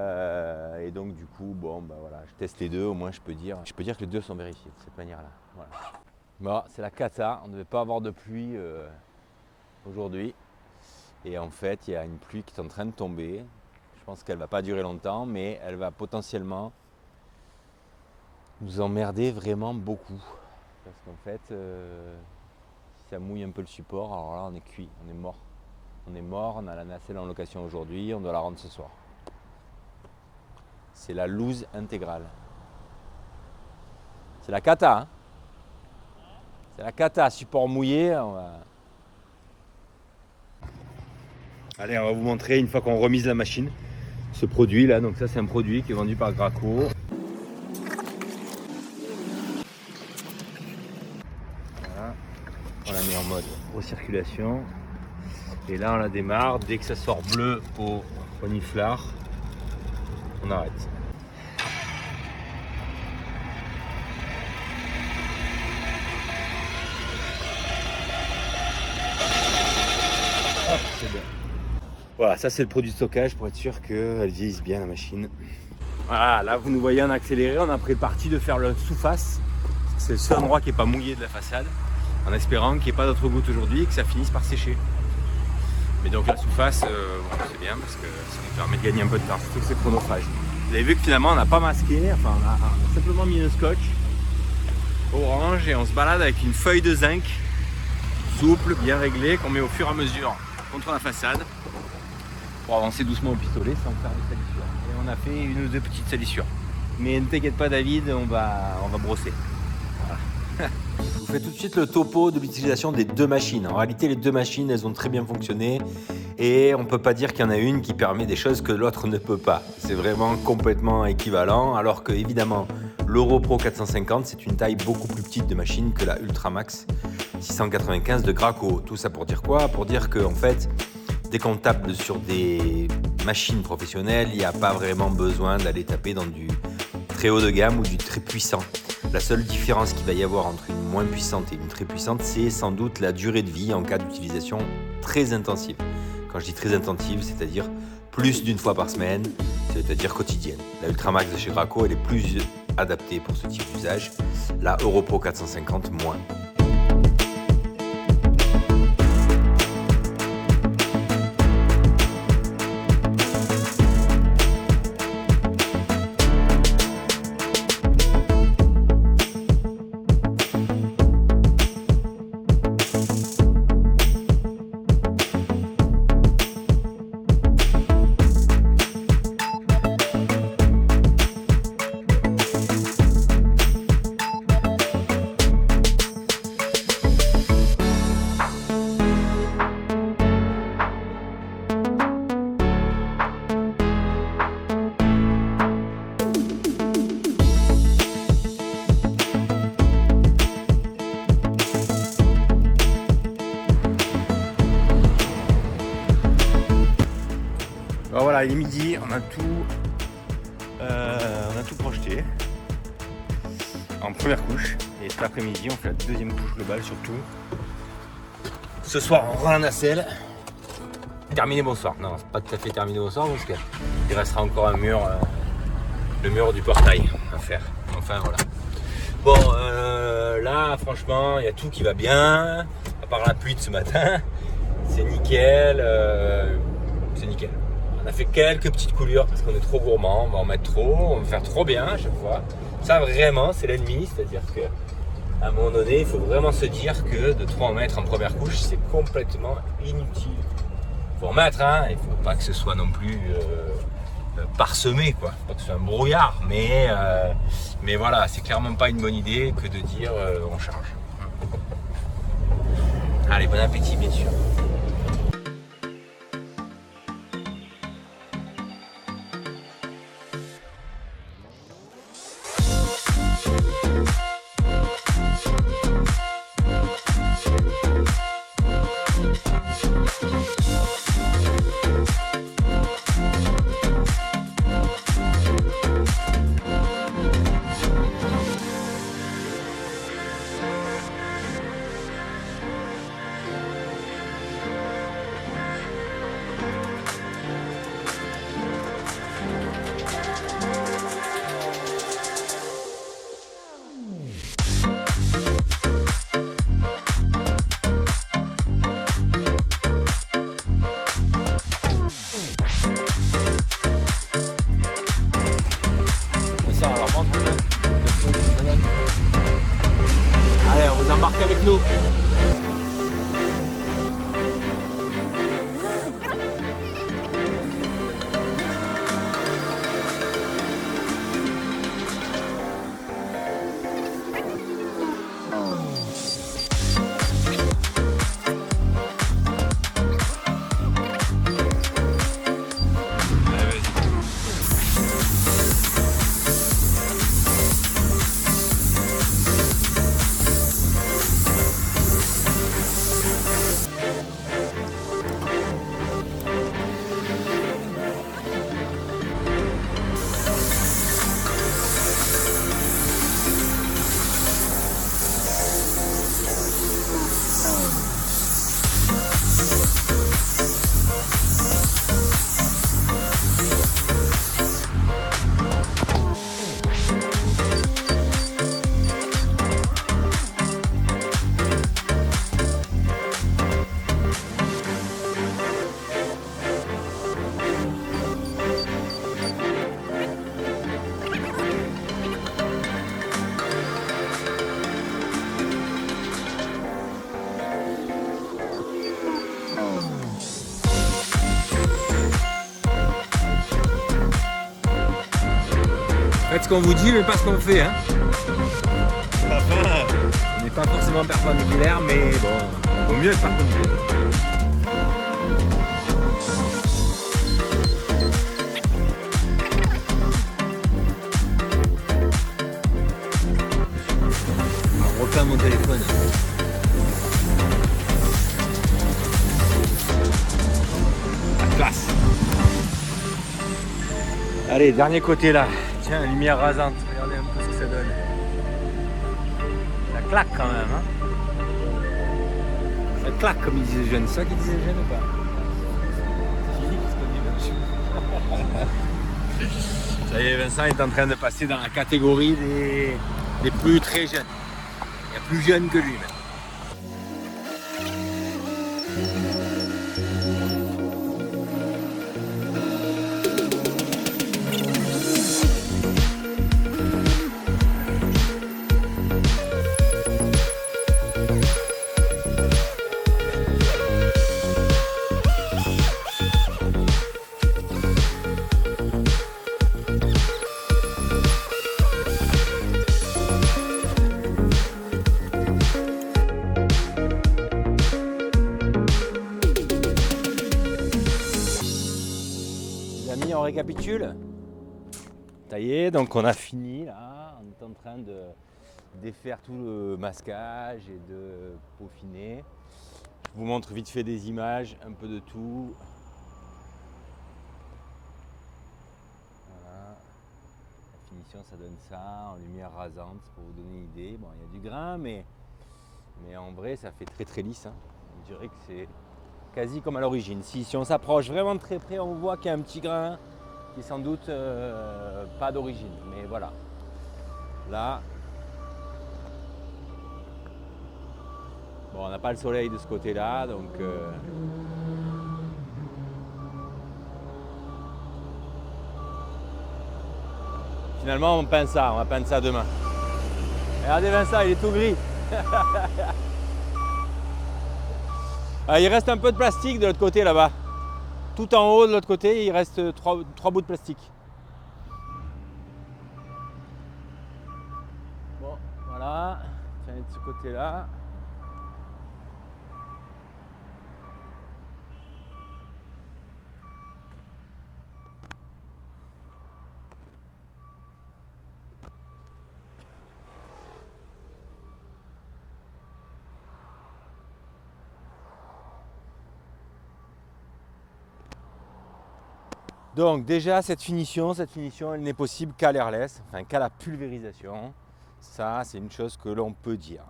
donc du coup, bon, voilà, je teste les 2, au moins je peux dire que les 2 sont vérifiés de cette manière-là. Voilà. Bon, c'est la cata, on ne devait pas avoir de pluie aujourd'hui. Et en fait, il y a une pluie qui est en train de tomber. Je pense qu'elle ne va pas durer longtemps, mais elle va potentiellement nous emmerder vraiment beaucoup. Parce qu'en fait, si ça mouille un peu le support, alors là on est cuit, on est mort. On est mort, on a la nacelle en location aujourd'hui, on doit la rendre ce soir. C'est la loose intégrale. C'est la cata, hein. C'est la cata, support mouillé. Allez, on va vous montrer une fois qu'on remise la machine. Ce produit là, donc ça c'est un produit qui est vendu par Graco. Voilà. On la met en mode recirculation. Et là on la démarre, dès que ça sort bleu au reniflard, on arrête. très bien. Voilà, ça c'est le produit de stockage pour être sûr qu'elle vieillisse bien la machine. Voilà, là vous nous voyez en accéléré, on a pris le parti de faire le sous-face. C'est le seul endroit qui n'est pas mouillé de la façade, en espérant qu'il n'y ait pas d'autres gouttes aujourd'hui et que ça finisse par sécher. Mais donc la sous-face, bon, c'est bien parce que ça nous permet de gagner un peu de temps, surtout que c'est chronophage. Vous avez vu que finalement on n'a pas masqué, enfin on a simplement mis un scotch orange et on se balade avec une feuille de zinc souple, bien réglée, qu'on met au fur et à mesure contre la façade pour avancer doucement au pistolet sans faire de salissure. Et on a fait une ou deux petites salissures. Mais ne t'inquiète pas David, on va brosser. Voilà. Je vous fais tout de suite le topo de l'utilisation des deux machines. En réalité, les deux machines, elles ont très bien fonctionné et on ne peut pas dire qu'il y en a une qui permet des choses que l'autre ne peut pas. C'est vraiment complètement équivalent, alors que évidemment, l'Euro-Pro 450, c'est une taille beaucoup plus petite de machine que la Ultramax 695 de Graco. Tout ça pour dire quoi? Pour dire que en fait, dès qu'on tape sur des machines professionnelles, il n'y a pas vraiment besoin d'aller taper dans du très haut de gamme ou du très puissant. La seule différence qu'il va y avoir entre une moins puissante et une très puissante, c'est sans doute la durée de vie en cas d'utilisation très intensive. Quand je dis très intensive, c'est-à-dire plus d'une fois par semaine, c'est-à-dire quotidienne. La Ultramax de chez Graco, elle est plus adaptée pour ce type d'usage. La Euro-Pro 450, moins. Alors voilà, il est midi, on a tout projeté en première couche et cet après-midi on fait la deuxième couche globale surtout. Ce soir on rend la nacelle. Terminé bonsoir. Non, c'est pas tout à fait terminé bonsoir parce qu'il restera encore un mur, le mur du portail à faire. Enfin voilà. Bon, là franchement il y a tout qui va bien, à part la pluie de ce matin. C'est nickel. C'est nickel. On a fait quelques petites coulures parce qu'on est trop gourmand, on va en mettre trop, on va faire trop bien à chaque fois. Ça vraiment c'est l'ennemi, c'est-à-dire que à un moment donné il faut vraiment se dire que de trop en mettre en première couche c'est complètement inutile. Il faut en mettre, hein, il ne faut pas que ce soit non plus parsemé, quoi. Pas que ce soit un brouillard, mais voilà, c'est clairement pas une bonne idée que de dire on charge. Allez, bon appétit bien sûr. Faites ce qu'on vous dit, mais pas ce qu'on fait. Hein. On n'est pas forcément perpendiculaire, mais bon, il vaut mieux être perpendiculaire. Je refais mon téléphone. La classe. Allez, dernier côté là. Tiens, lumière rasante. Regardez un peu ce que ça donne. Ça claque quand même. Hein, ça claque comme ils disaient les jeunes. C'est ça qu'ils disaient les jeunes ou pas? C'est physique ce qu'on dit. Ça y est, Vincent est en train de passer dans la catégorie des plus très jeunes. Il y a plus jeune que lui même. On récapitule. Ça y est, donc on a fini là, on est en train de défaire tout le masquage et de peaufiner. Je vous montre vite fait des images, un peu de tout. Voilà. La finition ça donne ça, en lumière rasante pour vous donner une idée. Bon, il y a du grain, mais en vrai ça fait très très lisse. Hein. On dirait que c'est quasi comme à l'origine. Si on s'approche vraiment de très près, on voit qu'il y a un petit grain qui est sans doute pas d'origine. Mais voilà. Là, bon, on n'a pas le soleil de ce côté-là, donc finalement on peint ça, on va peindre ça demain. Regardez Vincent, il est tout gris. Ah, il reste un peu de plastique de l'autre côté là-bas. Tout en haut de l'autre côté, il reste trois bouts de plastique. Bon, voilà. Tiens, de ce côté-là. Donc déjà cette finition elle n'est possible qu'à l'airless, enfin qu'à la pulvérisation. Ça c'est une chose que l'on peut dire.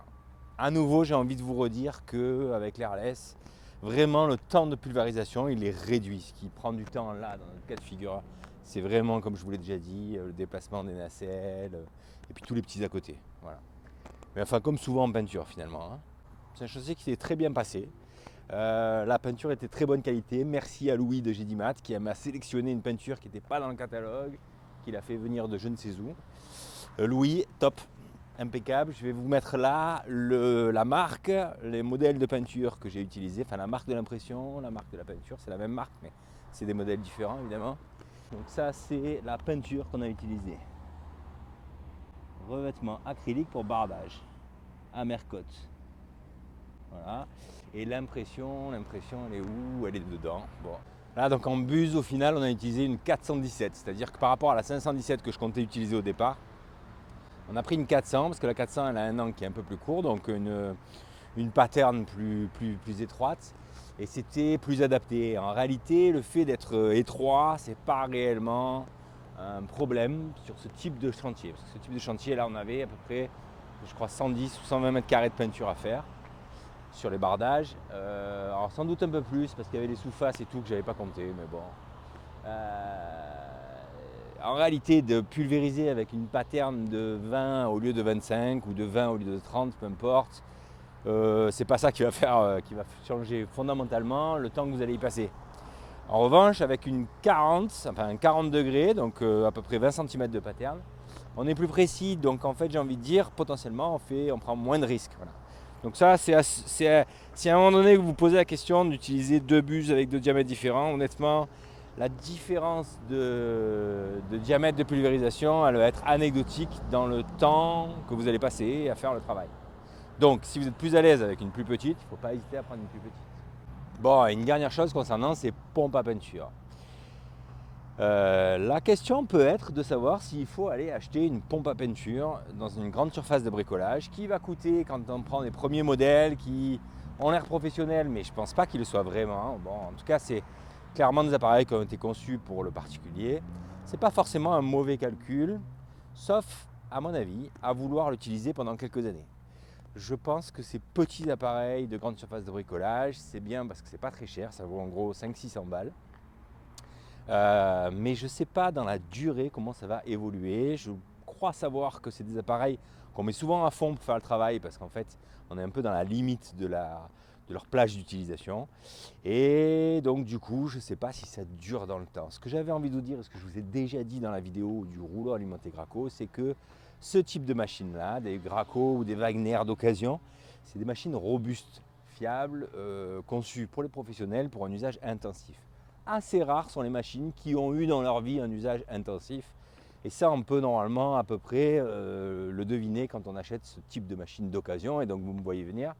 À nouveau j'ai envie de vous redire qu'avec l'airless, vraiment le temps de pulvérisation il est réduit. Ce qui prend du temps là dans notre cas de figure, c'est vraiment comme je vous l'ai déjà dit, le déplacement des nacelles et puis tous les petits à côté. Voilà. Mais enfin comme souvent en peinture finalement. Hein. C'est un chantier qui s'est très bien passé. La peinture était de très bonne qualité. Merci à Louis de Gédimat qui m'a sélectionné une peinture qui n'était pas dans le catalogue, qu'il a fait venir de je ne sais où. Louis, top, impeccable. Je vais vous mettre là la marque, les modèles de peinture que j'ai utilisés, enfin la marque de l'impression, la marque de la peinture, c'est la même marque, mais c'est des modèles différents évidemment. Donc ça c'est la peinture qu'on a utilisée. Revêtement acrylique pour bardage, Amercote. Voilà. Et l'impression elle est où? Elle est dedans. Bon. Là donc en buse au final on a utilisé une 417, c'est-à-dire que par rapport à la 517 que je comptais utiliser au départ, on a pris une 400 parce que la 400 elle a un angle qui est un peu plus court, donc une pattern plus étroite et c'était plus adapté. En réalité le fait d'être étroit c'est pas réellement un problème sur ce type de chantier, parce que ce type de chantier là on avait à peu près je crois 110 ou 120 mètres carrés de peinture à faire sur les bardages, alors sans doute un peu plus parce qu'il y avait les sous-faces et tout que j'avais pas compté, mais bon. En réalité, de pulvériser avec une pattern de 20 au lieu de 25 ou de 20 au lieu de 30, peu importe, c'est pas ça qui va changer fondamentalement le temps que vous allez y passer. En revanche, avec une 40, enfin un 40 degrés, donc à peu près 20 cm de pattern, on est plus précis, donc en fait j'ai envie de dire potentiellement on prend moins de risques. Voilà. Donc ça, si à un moment donné vous vous posez la question d'utiliser deux buses avec deux diamètres différents, honnêtement, la différence de diamètre de pulvérisation, elle va être anecdotique dans le temps que vous allez passer à faire le travail. Donc, si vous êtes plus à l'aise avec une plus petite, il ne faut pas hésiter à prendre une plus petite. Bon, et une dernière chose concernant ces pompes à peinture. La question peut être de savoir s'il faut aller acheter une pompe à peinture dans une grande surface de bricolage qui va coûter, quand on prend les premiers modèles qui ont l'air professionnels, mais je ne pense pas qu'ils le soient vraiment. Bon, en tout cas, c'est clairement des appareils qui ont été conçus pour le particulier. Ce n'est pas forcément un mauvais calcul, sauf, à mon avis, à vouloir l'utiliser pendant quelques années. Je pense que ces petits appareils de grande surface de bricolage, c'est bien parce que c'est pas très cher, ça vaut en gros 500-600 balles. Mais je ne sais pas dans la durée comment ça va évoluer. Je crois savoir que c'est des appareils qu'on met souvent à fond pour faire le travail parce qu'en fait on est un peu dans la limite de leur plage d'utilisation. Et donc du coup je ne sais pas si ça dure dans le temps. Ce que j'avais envie de vous dire, et ce que je vous ai déjà dit dans la vidéo du rouleau alimenté Graco, c'est que ce type de machine là, des Graco ou des Wagner d'occasion, c'est des machines robustes, fiables, conçues pour les professionnels pour un usage intensif. Assez rares sont les machines qui ont eu dans leur vie un usage intensif. Et ça, on peut normalement à peu près le deviner quand on achète ce type de machine d'occasion. Et donc vous me voyez venir.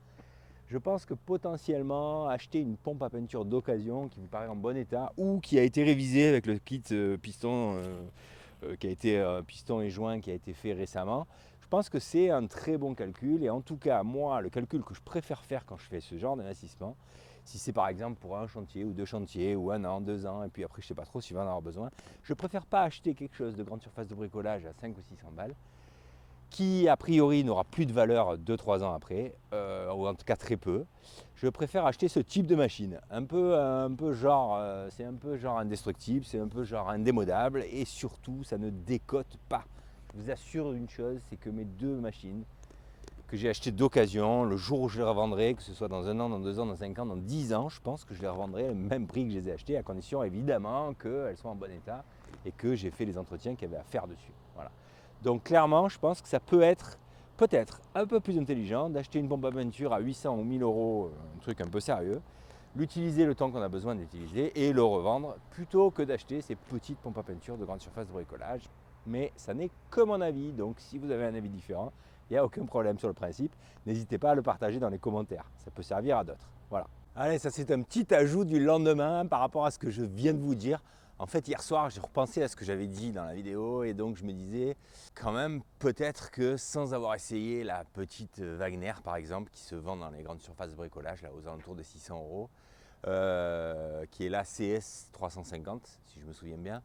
Je pense que potentiellement acheter une pompe à peinture d'occasion qui vous paraît en bon état ou qui a été révisée avec le kit piston, qui a été piston et joint qui a été fait récemment, je pense que c'est un très bon calcul. Et en tout cas, moi, le calcul que je préfère faire quand je fais ce genre d'investissement, si c'est par exemple pour un chantier ou deux chantiers ou 1 an, 2 ans, et puis après je ne sais pas trop s'il va en avoir besoin, je préfère pas acheter quelque chose de grande surface de bricolage à 5 ou 600 balles qui a priori n'aura plus de valeur 2-3 ans après, ou en tout cas très peu. Je préfère acheter ce type de machine, un peu genre, c'est un peu genre indestructible, c'est un peu genre indémodable et surtout ça ne décote pas. Je vous assure une chose, c'est que mes deux machines que j'ai achetées d'occasion, le jour où je les revendrai, que ce soit dans 1 an, dans 2 ans, dans 5 ans, dans 10 ans, je pense que je les revendrai au même prix que je les ai achetées, à condition évidemment qu'elles soient en bon état et que j'ai fait les entretiens qu'il y avait à faire dessus. Voilà. Donc clairement, je pense que ça peut être peut-être un peu plus intelligent d'acheter une pompe à peinture à 800 ou 1000 euros, un truc un peu sérieux, l'utiliser le temps qu'on a besoin d'utiliser et le revendre plutôt que d'acheter ces petites pompes à peinture de grande surface de bricolage. Mais ça n'est que mon avis, donc si vous avez un avis différent, il n'y a aucun problème sur le principe. N'hésitez pas à le partager dans les commentaires, ça peut servir à d'autres. Voilà. Allez, ça c'est un petit ajout du lendemain par rapport à ce que je viens de vous dire. En fait, hier soir, j'ai repensé à ce que j'avais dit dans la vidéo et donc je me disais quand même peut-être que sans avoir essayé la petite Wagner par exemple qui se vend dans les grandes surfaces de bricolage là, aux alentours de 600 euros, qui est la CS 350 si je me souviens bien,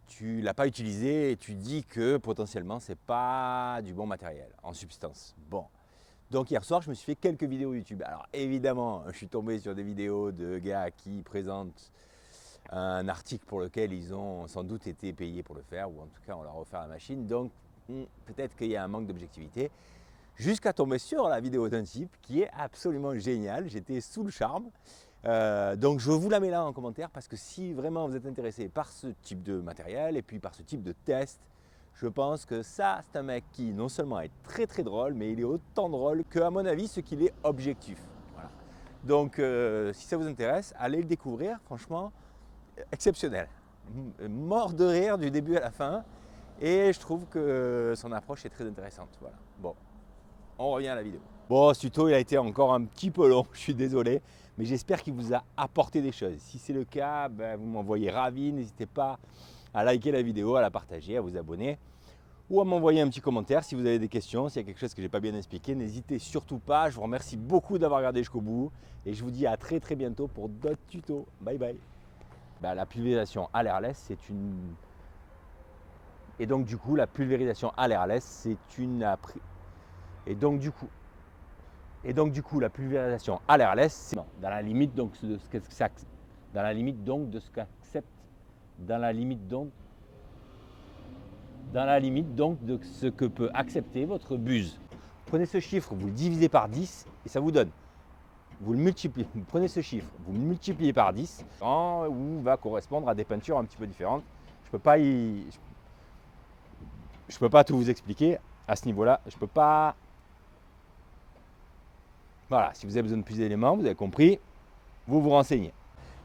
tu ne l'as pas utilisé et tu dis que potentiellement c'est pas du bon matériel en substance. Bon. Donc hier soir, je me suis fait quelques vidéos YouTube. Alors évidemment, je suis tombé sur des vidéos de gars qui présentent un article pour lequel ils ont sans doute été payés pour le faire, ou en tout cas on leur a offert la machine, donc peut-être qu'il y a un manque d'objectivité, jusqu'à tomber sur la vidéo d'un type qui est absolument génial, j'étais sous le charme, donc je vous la mets là en commentaire, parce que si vraiment vous êtes intéressé par ce type de matériel, et puis par ce type de test, je pense que ça c'est un mec qui non seulement est très très drôle, mais il est autant drôle qu'à mon avis ce qu'il est objectif. Voilà. Donc si ça vous intéresse, allez le découvrir, franchement, exceptionnel, mort de rire du début à la fin et je trouve que son approche est très intéressante. Voilà. Bon, on revient à la vidéo. Bon, ce tuto il a été encore un petit peu long, je suis désolé, mais j'espère qu'il vous a apporté des choses. Si c'est le cas, vous m'envoyez ravi, n'hésitez pas à liker la vidéo, à la partager, à vous abonner ou à m'envoyer un petit commentaire si vous avez des questions, s'il y a quelque chose que je n'ai pas bien expliqué, n'hésitez surtout pas. Je vous remercie beaucoup d'avoir regardé jusqu'au bout et je vous dis à très très bientôt pour d'autres tutos. Bye bye. La pulvérisation à l'airless, c'est une... Et donc du coup, la pulvérisation à l'airless, c'est une... Et donc du coup, la pulvérisation à l'airless, c'est dans la limite donc de ce que ça... Dans la limite donc de ce qu'accepte... Dans la limite donc de ce que peut accepter votre buse. Prenez ce chiffre, vous le divisez par 10 et ça vous donne. Vous le multipliez, vous prenez ce chiffre, vous le multipliez par 10, où va correspondre à des peintures un petit peu différentes. Je peux pas tout vous expliquer à ce niveau-là. Je peux pas. Voilà, si vous avez besoin de plus d'éléments, vous avez compris, vous vous renseignez.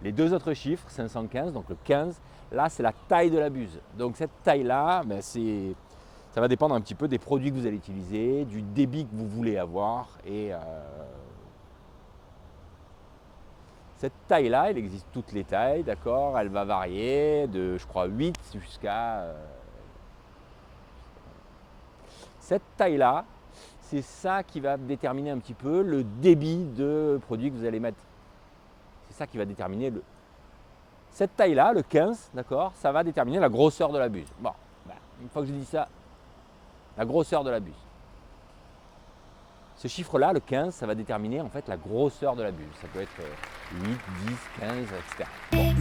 Les deux autres chiffres, 515, donc le 15, là c'est la taille de la buse. Donc cette taille-là, ben, ça va dépendre un petit peu des produits que vous allez utiliser, du débit que vous voulez avoir. Et cette taille-là, elle existe toutes les tailles, d'accord? Elle va varier de, je crois, 8 jusqu'à... Cette taille-là, c'est ça qui va déterminer un petit peu le débit de produit que vous allez mettre. C'est ça qui va déterminer cette taille-là, le 15, d'accord, ça va déterminer la grosseur de la buse. Bon, ben, une fois que je dis ça, la grosseur de la buse. Ce chiffre-là, le 15, ça va déterminer en fait la grosseur de la buse. Ça peut être 8, 10, 15, etc. Bon.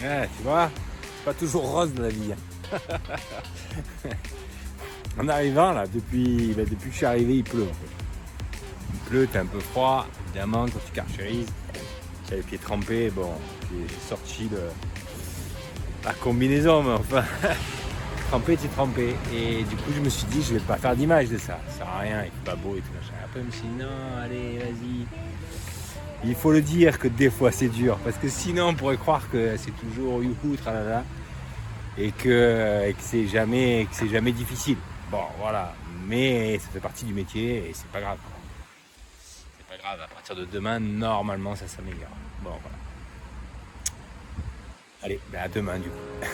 Ouais, tu vois, pas toujours rose dans la vie. En arrivant là, depuis que je suis arrivé, il pleut en fait. Il pleut, t'es un peu froid, évidemment, quand tu carchérises. J'ai les pieds trempés, bon, j'ai sorti la combinaison, mais enfin, trempé, c'est trempé. Et du coup, je me suis dit, je vais pas faire d'image de ça. Ça sert à rien, il fait pas beau et tout machin. Après, je me suis dit, non, allez, vas-y. Il faut le dire que des fois c'est dur, parce que sinon on pourrait croire que c'est toujours youhou, tralala, et que c'est jamais difficile. Bon, voilà, mais ça fait partie du métier et c'est pas grave. C'est pas grave, à partir de demain, normalement ça s'améliore. Bon, voilà. Allez, ben à demain du coup.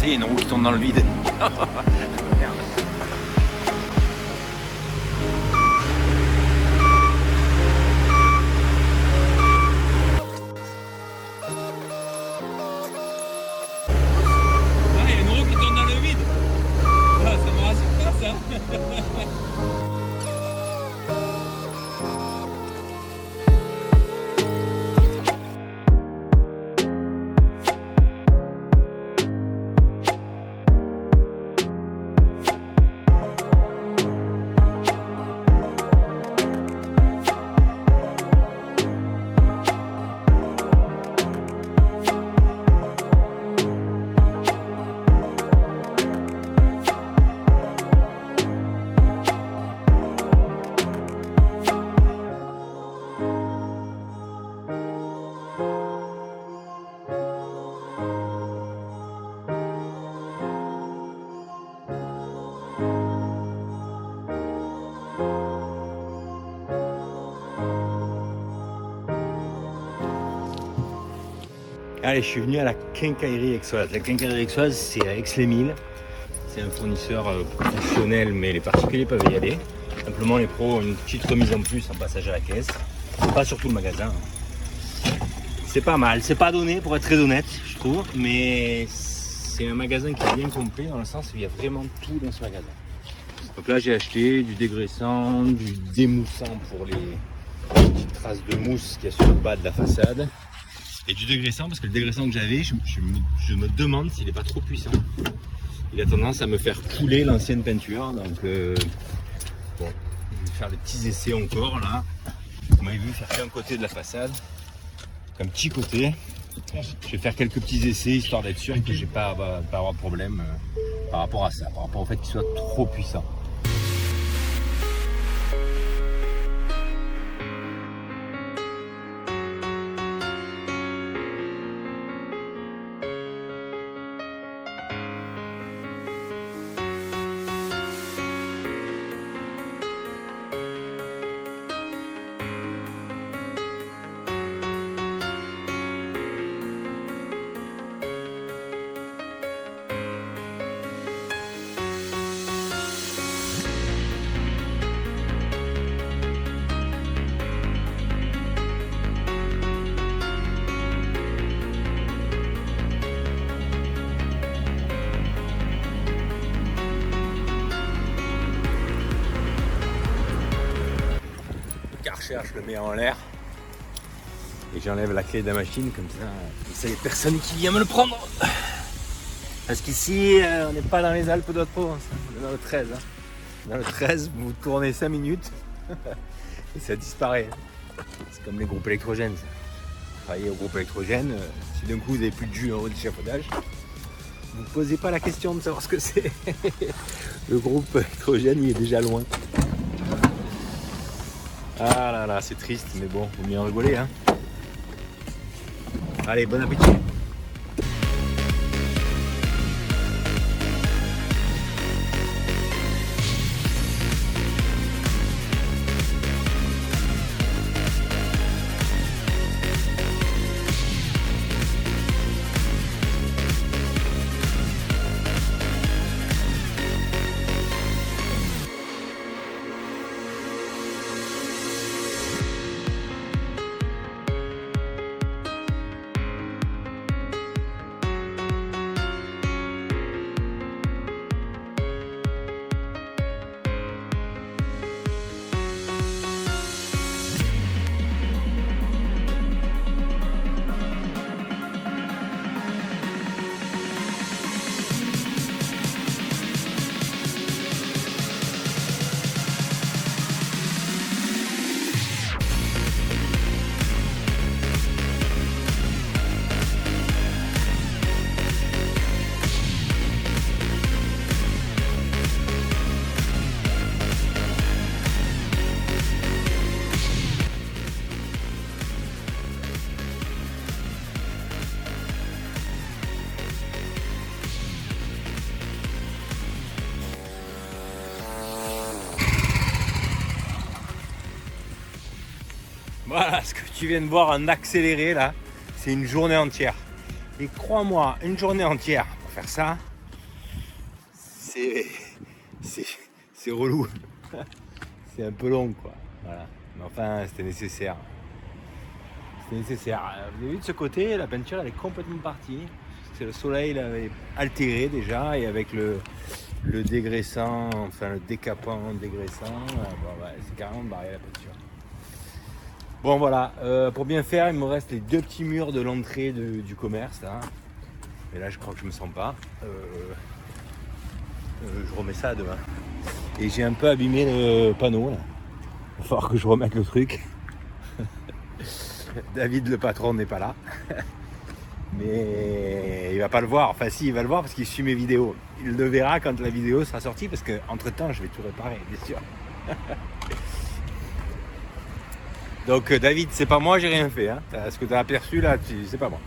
Il y a une roue qui tourne dans le vide. Merde. Ah, il y a une roue qui tourne dans le vide. Ah, ça me rassure pas ça. Allez, je suis venu à la quincaillerie Aixoise. La quincaillerie Aixoise, c'est à Aix-les-Milles. C'est un fournisseur professionnel, mais les particuliers peuvent y aller. Simplement, les pros ont une petite remise en plus en passage à la caisse. Pas sur tout le magasin. C'est pas mal. C'est pas donné, pour être très honnête, je trouve. Mais c'est un magasin qui est bien complet, dans le sens où il y a vraiment tout dans ce magasin. Donc là, j'ai acheté du dégraissant, du démoussant pour les petites traces de mousse qu'il y a sur le bas de la façade. Et du dégraissant, parce que le dégraissant que j'avais, je me demande s'il n'est pas trop puissant. Il a tendance à me faire couler l'ancienne peinture, donc bon, faire des petits essais encore là. Vous m'avez vu faire qu'un côté de la façade, un petit côté. Je vais faire quelques petits essais histoire d'être sûr que je vais pas avoir de problème par rapport à ça, par rapport au fait qu'il soit trop puissant. Je le mets en l'air et j'enlève la clé de la machine comme ça il n'y a personne qui vient me le prendre parce qu'ici on n'est pas dans les Alpes d'Haute-Provence, on est dans le 13 hein. Dans le 13 vous tournez 5 minutes et ça disparaît. C'est comme les groupes électrogènes ça. Vous travaillez au groupe électrogène, si d'un coup vous n'avez plus de jus en haut d'échafaudage, vous ne posez pas la question de savoir ce que c'est. Le groupe électrogène il est déjà loin. Ah là là, c'est triste, mais bon, faut bien rigoler hein. Allez, bon appétit. Voilà, ce que tu viens de voir en accéléré là, c'est une journée entière. Et crois-moi, une journée entière pour faire ça, c'est relou. C'est un peu long quoi. Voilà. Mais enfin, c'était nécessaire. C'était nécessaire. Vous avez vu de ce côté, la peinture elle est complètement partie. C'est le soleil l'avait altéré déjà et avec le dégraissant, enfin le décapant dégraissant, bon, ouais, c'est carrément barré la peinture. Bon voilà, pour bien faire, il me reste les deux petits murs de l'entrée du commerce là. Et là je crois que je me sens pas. Je remets ça demain. Et j'ai un peu abîmé le panneau là. Il va falloir que je remette le truc. David le patron n'est pas là. Mais il va pas le voir. Enfin si, il va le voir parce qu'il suit mes vidéos. Il le verra quand la vidéo sera sortie parce que entre temps je vais tout réparer, bien sûr. Donc David, c'est pas moi, j'ai rien fait. Hein. Ce que tu as aperçu là, c'est pas moi.